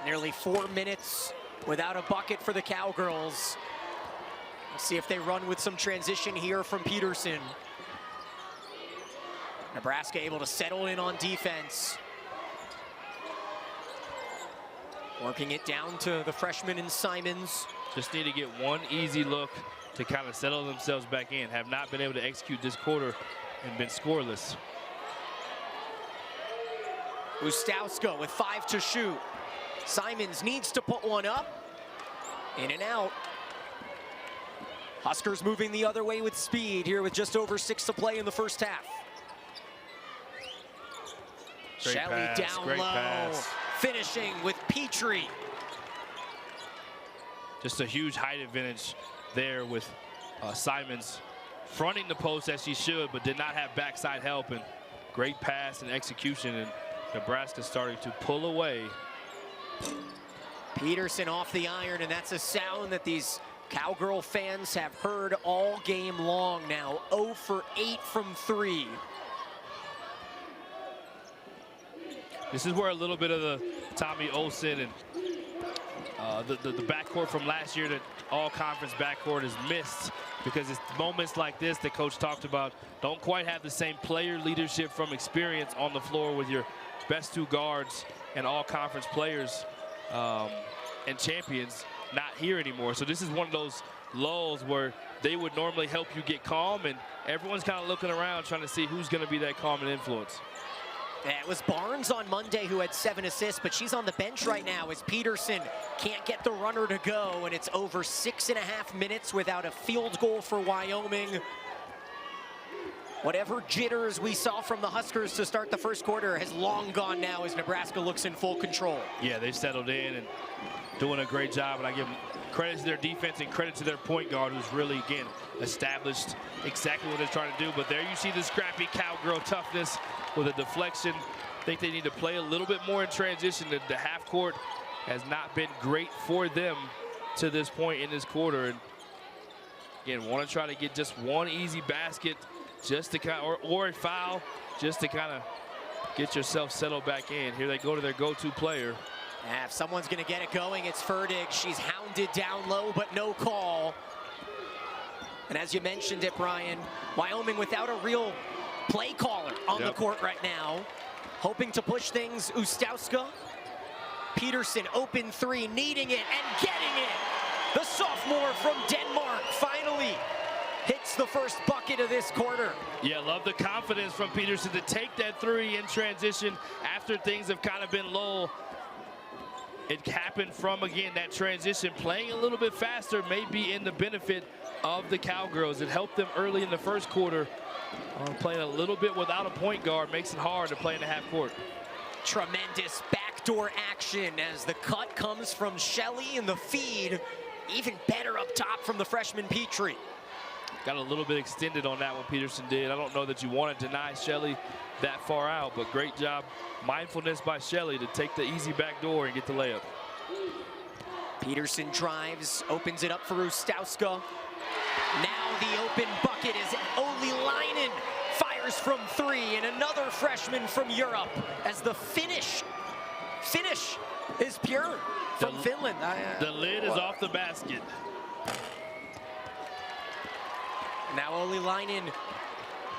Nearly 4 minutes without a bucket for the Cowgirls. Let's see if they run with some transition here from Peterson. Nebraska able to settle in on defense. Working it down to the freshman in Simons. Just need to get one easy look to kind of settle themselves back in. Have not been able to execute this quarter and been scoreless. Ustowska with 5 to shoot. Simons needs to put one up. In and out. Huskers moving the other way with speed here with just over 6 to play in the first half. Shelley down low. Finishing with Petrie. Just a huge height advantage there with Simons fronting the post as she should, but did not have backside help, and great pass and execution, and Nebraska starting to pull away. Peterson off the iron, and that's a sound that these Cowgirl fans have heard all game long now. 0 for 8 from 3. This is where a little bit of the Tommy Olsen and the backcourt from last year, that all-conference backcourt, is missed, because it's moments like this that Coach talked about. Don't quite have the same player leadership from experience on the floor with your best 2 guards and all-conference players and champions not here anymore. So this is one of those lulls where they would normally help you get calm, and everyone's kind of looking around trying to see who's going to be that calming influence. Yeah, it was Barnes on Monday who had 7 assists, but she's on the bench right now as Peterson can't get the runner to go, and it's over 6.5 minutes without a field goal for Wyoming. Whatever jitters we saw from the Huskers to start the first quarter has long gone now as Nebraska looks in full control. Yeah, they've settled in and doing a great job, and I give them credit to their defense and credit to their point guard, who's really, again, established exactly what they're trying to do. But there you see the scrappy Cowgirl toughness with a deflection. I think they need to play a little bit more in transition. The half court has not been great for them to this point in this quarter. And again, want to try to get just one easy basket, just to kind of, or a foul, just to kind of get yourself settled back in. Here they go to their go-to player. Yeah, if someone's going to get it going, it's Furtick. She's hounded down low, but no call. And as you mentioned it, Brian, Wyoming without a real play caller on the court right now. Hoping to push things. Ustowska. Peterson, open 3, needing it and getting it. The sophomore from Denmark finally hits the first bucket of this quarter. Yeah, love the confidence from Peterson to take that 3 in transition after things have kind of been low. It happened from, again, that transition. Playing a little bit faster may be in the benefit of the Cowgirls. It helped them early in the first quarter. Playing a little bit without a point guard makes it hard to play in the half court. Tremendous backdoor action as the cut comes from Shelley and the feed. Even better up top from the freshman Petrie. Got a little bit extended on that one, Peterson did. I don't know that you want to deny Shelley that far out, but great job, mindfulness by Shelley to take the easy back door and get the layup. Peterson drives, opens it up for Ustowska. Now the open bucket is Oulelainen. Fires from 3, and another freshman from Europe as the finish is pure from Finland. The lid is off the basket. Now Oulelainen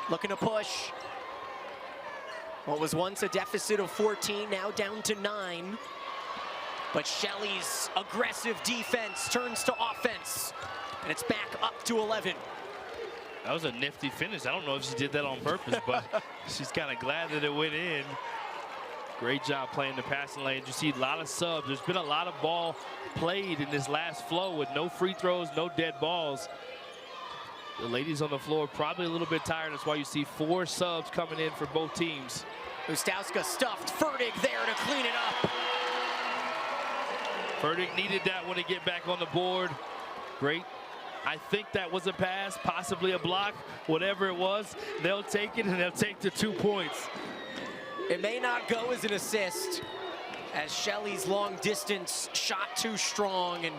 looking to push. What was once a deficit of 14, now down to 9. But Shelley's aggressive defense turns to offense, and it's back up to 11. That was a nifty finish. I don't know if she did that on purpose, but she's kind of glad that it went in. Great job playing the passing lanes. You see a lot of subs. There's been a lot of ball played in this last flow with no free throws, no dead balls. The ladies on the floor probably a little bit tired. That's why you see 4 subs coming in for both teams. Ustowska stuffed Fertig there to clean it up. Fertig needed that one to get back on the board. Great. I think that was a pass, possibly a block. Whatever it was, they'll take it, and they'll take the 2 points. It may not go as an assist, as Shelley's long distance shot too strong. And,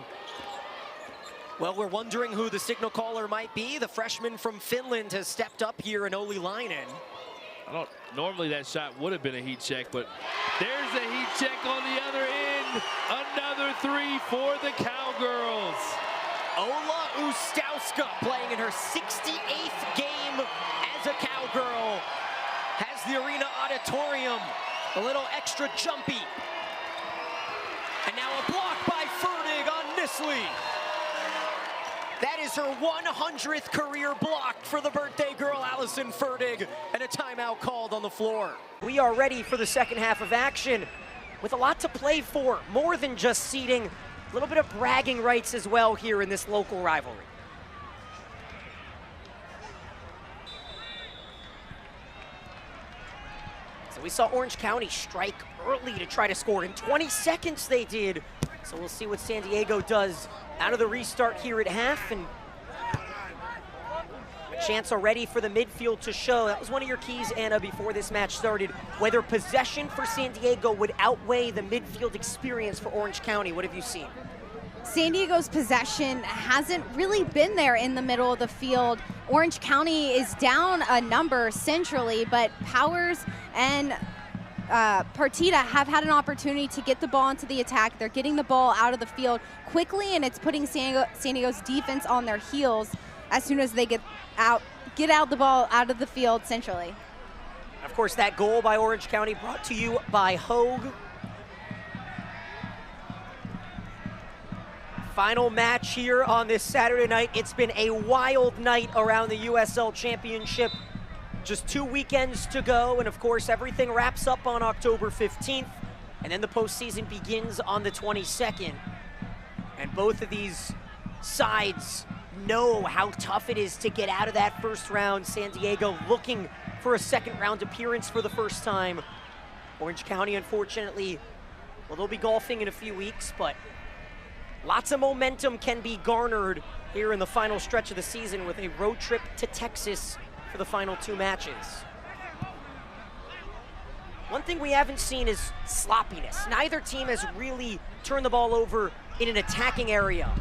well, we're wondering who the signal caller might be. The freshman from Finland has stepped up here in Oulainen. Normally that shot would have been a heat check, but there's a heat check on the other end. Another 3 for the Cowgirls. Ola Ustowska, playing in her 68th game as a Cowgirl, has the arena auditorium a little extra jumpy. And now a block by Fertig on Nisley. That is her 100th career block for the birthday girl, Allison Fertig, and a timeout called on the floor. We are ready for the second half of action with a lot to play for, more than just seeding, a little bit of bragging rights as well here in this local rivalry. So we saw Orange County strike early to try to score. In 20 seconds they did. So we'll see what San Diego does out of the restart here at half. And a chance already for the midfield to show. That was one of your keys, Anna, before this match started. Whether possession for San Diego would outweigh the midfield experience for Orange County. What have you seen? San Diego's possession hasn't really been there in the middle of the field. Orange County is down a number centrally, but Powers and Partita have had an opportunity to get the ball into the attack. They're getting the ball out of the field quickly, and it's putting San Diego's defense on their heels as soon as they get out the ball out of the field centrally. Of course, that goal by Orange County brought to you by Hogue. Final match here on this Saturday night. It's been a wild night around the USL Championship. Just 2 weekends to go, and of course everything wraps up on October 15th, and then the postseason begins on the 22nd. And both of these sides know how tough it is to get out of that first round. San Diego looking for a second round appearance for the first time. Orange County, unfortunately, well, they'll be golfing in a few weeks, but lots of momentum can be garnered here in the final stretch of the season with a road trip to Texas for the final 2 matches. One thing we haven't seen is sloppiness. Neither team has really turned the ball over in an attacking area,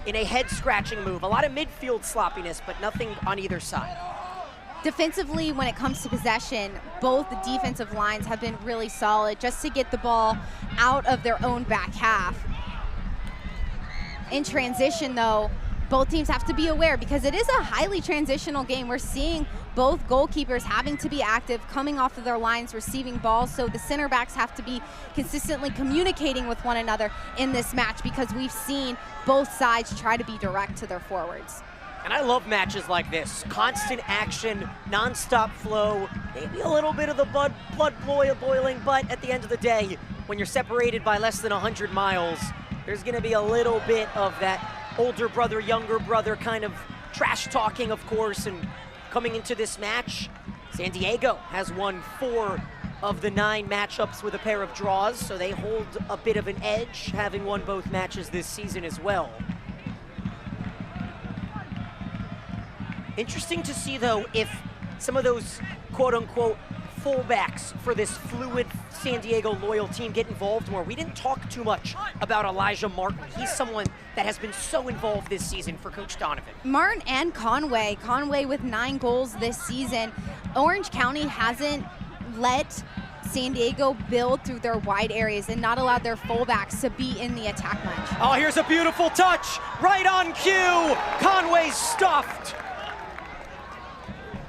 in a head-scratching move. A lot of midfield sloppiness, but nothing on either side. Defensively, when it comes to possession, both the defensive lines have been really solid just to get the ball out of their own back half. In transition, though, both teams have to be aware because it is a highly transitional game. We're seeing both goalkeepers having to be active, coming off of their lines, receiving balls, so the center backs have to be consistently communicating with one another in this match because we've seen both sides try to be direct to their forwards. And I love matches like this. Constant action, non-stop flow, maybe a little bit of the blood boiling, but at the end of the day, when you're separated by less than 100 miles, there's gonna be a little bit of that older brother, younger brother kind of trash talking, of course. And coming into this match, San Diego has won 4 of the 9 matchups with a pair of draws, so they hold a bit of an edge, having won both matches this season as well. Interesting to see, though, if some of those quote-unquote fullbacks for this fluid San Diego loyal team get involved more. We didn't talk too much about Elijah Martin. He's someone that has been so involved this season for Coach Donovan. Martin and Conway with 9 goals this season. Orange County hasn't let San Diego build through their wide areas and not allowed their fullbacks to be in the attack much. Oh, here's a beautiful touch, right on cue. Conway stuffed.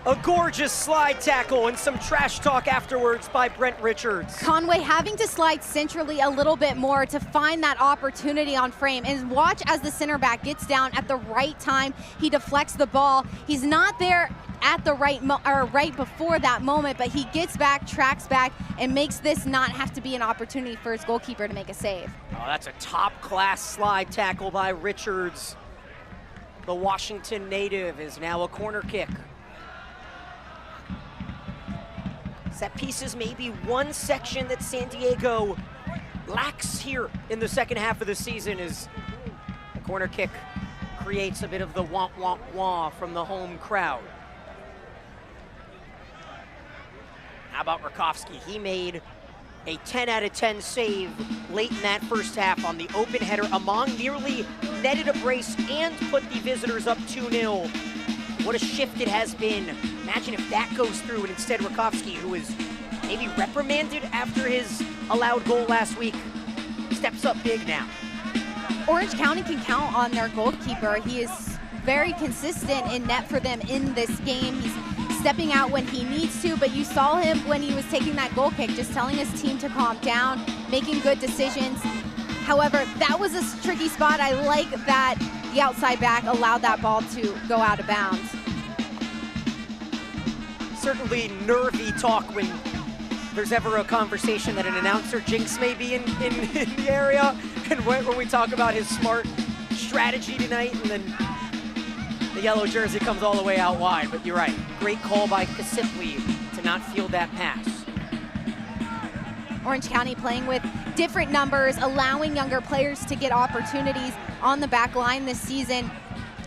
A gorgeous slide tackle and some trash talk afterwards by Brent Richards. Conway having to slide centrally a little bit more to find that opportunity on frame. And watch as the center back gets down at the right time. He deflects the ball. He's not there at the right before that moment, but he gets back, tracks back, and makes this not have to be an opportunity for his goalkeeper to make a save. Oh, that's a top-class slide tackle by Richards. The Washington native is now a corner kick. Set pieces maybe one section that San Diego lacks here in the second half of the season is the corner kick creates a bit of the wah wah wah from the home crowd. How about Rakowski? He made a 10 out of 10 save late in that first half on the open header. Among nearly netted a brace and put the visitors up 2-0. What a shift it has been. Imagine if that goes through and instead Rakowski, who was maybe reprimanded after his allowed goal last week, steps up big now. Orange County can count on their goalkeeper. He is very consistent in net for them in this game. He's stepping out when he needs to, but you saw him when he was taking that goal kick, just telling his team to calm down, making good decisions. However, that was a tricky spot. I like that the outside back allowed that ball to go out of bounds. Certainly nervy talk when there's ever a conversation that an announcer jinx may be in the area, and when we talk about his smart strategy tonight, and then the yellow jersey comes all the way out wide. But you're right, great call by Kasipli to not field that pass. Orange County playing with different numbers, allowing younger players to get opportunities on the back line this season.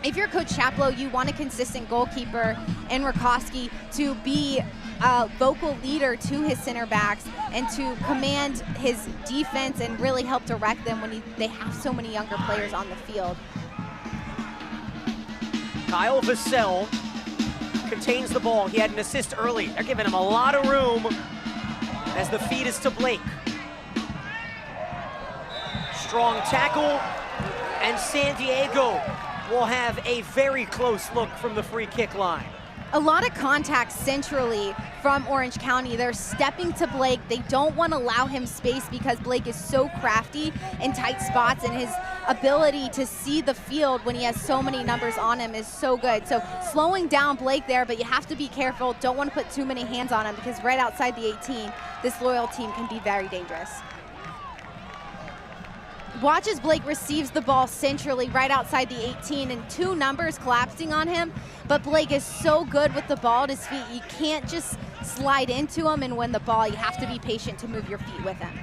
If you're Coach Chaplow, you want a consistent goalkeeper and Rakowski to be a vocal leader to his center backs and to command his defense and really help direct them when they have so many younger players on the field. Kyle Vassell contains the ball. He had an assist early. They're giving him a lot of room as the feed is to Blake. Strong tackle, and San Diego will have a very close look from the free kick line. A lot of contact centrally from Orange County. They're stepping to Blake. They don't want to allow him space because Blake is so crafty in tight spots, and his ability to see the field when he has so many numbers on him is so good. So slowing down Blake there, but you have to be careful. Don't want to put too many hands on him because right outside the 18, this Loyal team can be very dangerous. Watch as Blake receives the ball centrally right outside the 18 and two numbers collapsing on him, but Blake is so good with the ball at his feet. You can't just slide into him and win the ball. You have to be patient to move your feet with him.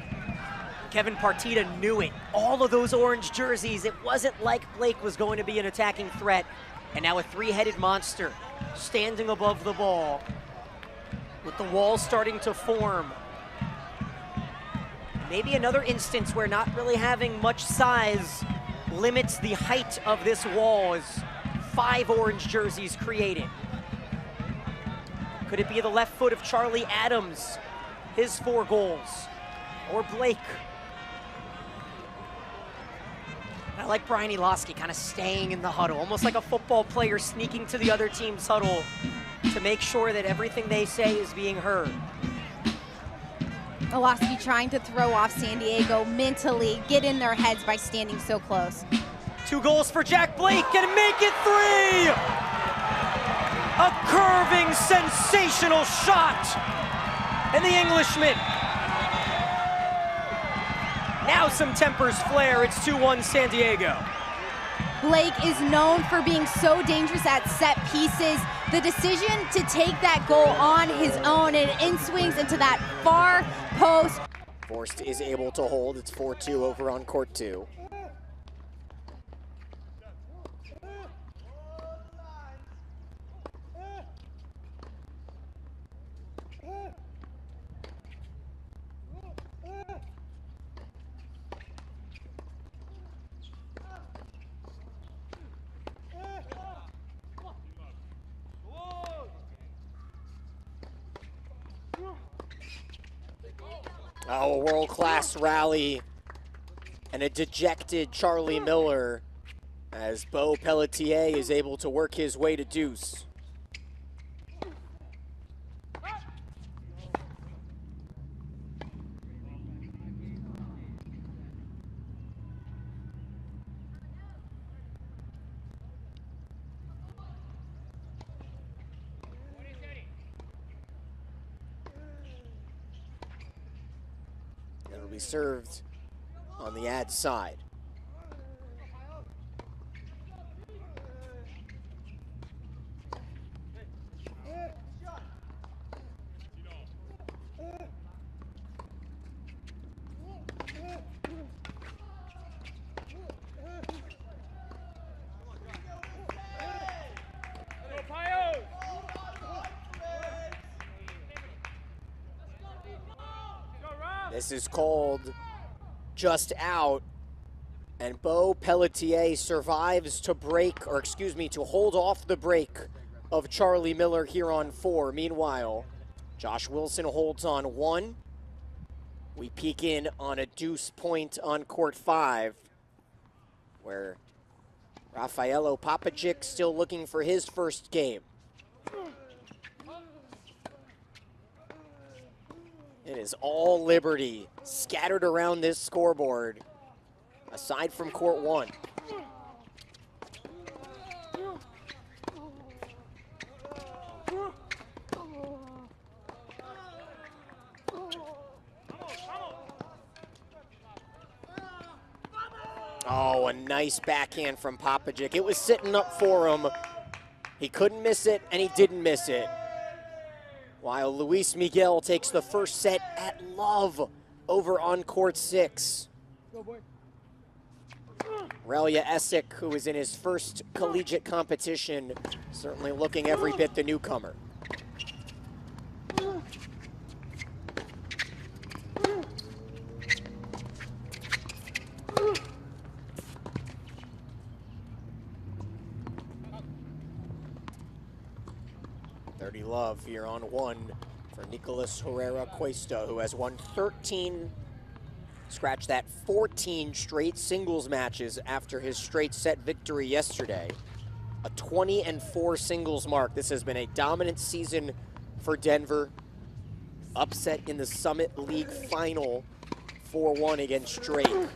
Kevin Partita knew it. All of those orange jerseys, it wasn't like Blake was going to be an attacking threat. And now a three-headed monster standing above the ball with the wall starting to form. Maybe another instance where not really having much size limits the height of this wall as 5 orange jerseys created. Could it be the left foot of Charlie Adams, his 4 goals, or Blake? I like Brian Eloski kind of staying in the huddle, almost like a football player sneaking to the other team's huddle to make sure that everything they say is being heard. Eloski trying to throw off San Diego mentally, get in their heads by standing so close. 2 goals for Jack Blake, and make it 3! A curving, sensational shot! And the Englishman. Now some tempers flare, it's 2-1 San Diego. Blake is known for being so dangerous at set pieces. The decision to take that goal on his own and in swings into that far post. Forst is able to hold. It's 4-2 over on court 2. Oh, a world-class rally and a dejected Charlie Miller as Beau Pelletier is able to work his way to deuce. It'll be served on the ad side. This is called just out, and Beau Pelletier survives to break, or excuse me, to hold off the break of Charlie Miller here on 4. Meanwhile, Josh Wilson holds on 1. We peek in on a deuce point on court 5, where Rafaelo Papagic still looking for his first game. It is all Liberty scattered around this scoreboard, aside from court 1. Oh, a nice backhand from Papagic. It was sitting up for him. He couldn't miss it, and he didn't miss it. While Luis Miguel takes the first set at love over on court 6. Relia Essick, who is in his first collegiate competition, certainly looking every bit the newcomer. Love here on 1 for Nicolas Herrera Cuesta, who has won 14 straight singles matches after his straight set victory yesterday. A 20-4 singles mark. This has been a dominant season for Denver. Upset in the Summit League final 4-1 against Drake.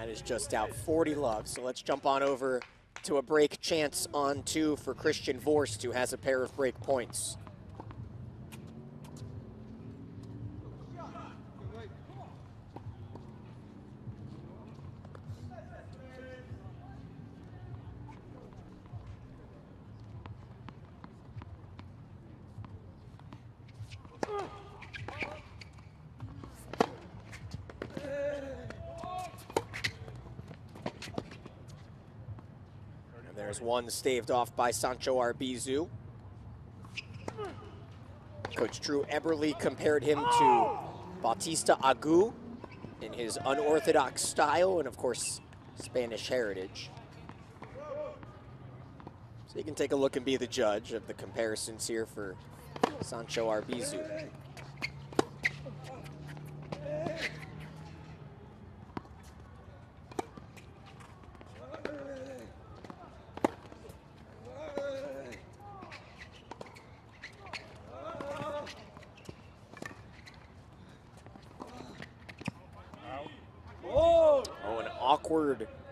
Is just out 40 love. So let's jump on over to a break chance on 2 for Christian Vorst, who has a pair of break points. There's one staved off by Sancho Arbizu. Coach Drew Eberle compared him to Bautista Agut in his unorthodox style and, of course, Spanish heritage. So you can take a look and be the judge of the comparisons here for Sancho Arbizu.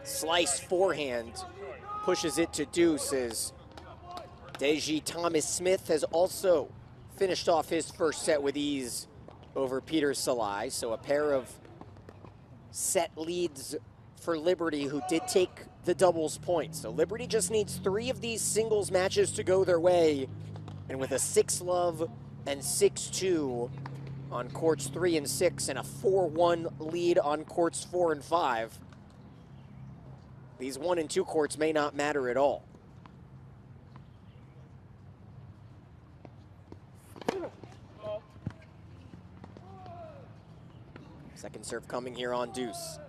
Slice forehand pushes it to deuce as Deji Thomas-Smith has also finished off his first set with ease over Peter Salai. So a pair of set leads for Liberty, who did take the doubles point. So Liberty just needs 3 of these singles matches to go their way. And with a 6-love and 6-2 on courts 3 and 6 and a 4-1 lead on courts 4 and 5, these 1 and 2 courts may not matter at all. Second serve coming here on deuce.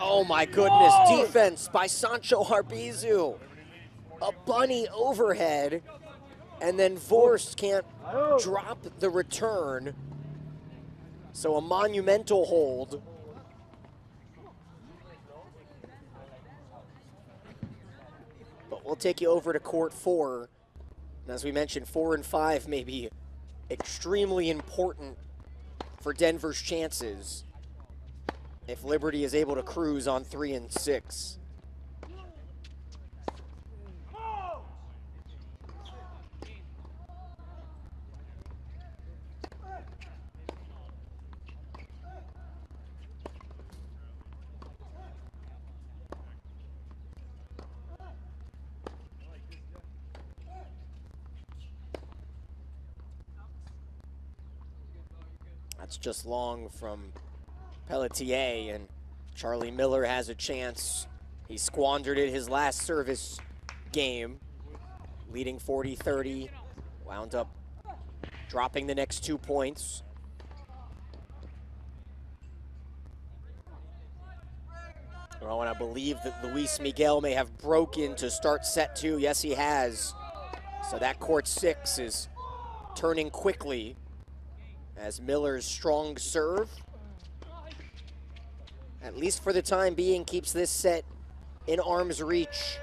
Oh my goodness, defense by Sancho Arbizu. A bunny overhead, and then Vorst can't drop the return. So a monumental hold. But we'll take you over to court 4. And as we mentioned, 4 and 5 may be extremely important for Denver's chances if Liberty is able to cruise on 3 and 6. That's just long from Pelletier, and Charlie Miller has a chance. He squandered it his last service game, leading 40-30, wound up dropping the next 2 points. Oh, and I believe that Luis Miguel may have broken to start set 2. Yes, he has. So that court 6 is turning quickly as Miller's strong serve, at least for the time being, keeps this set in arm's reach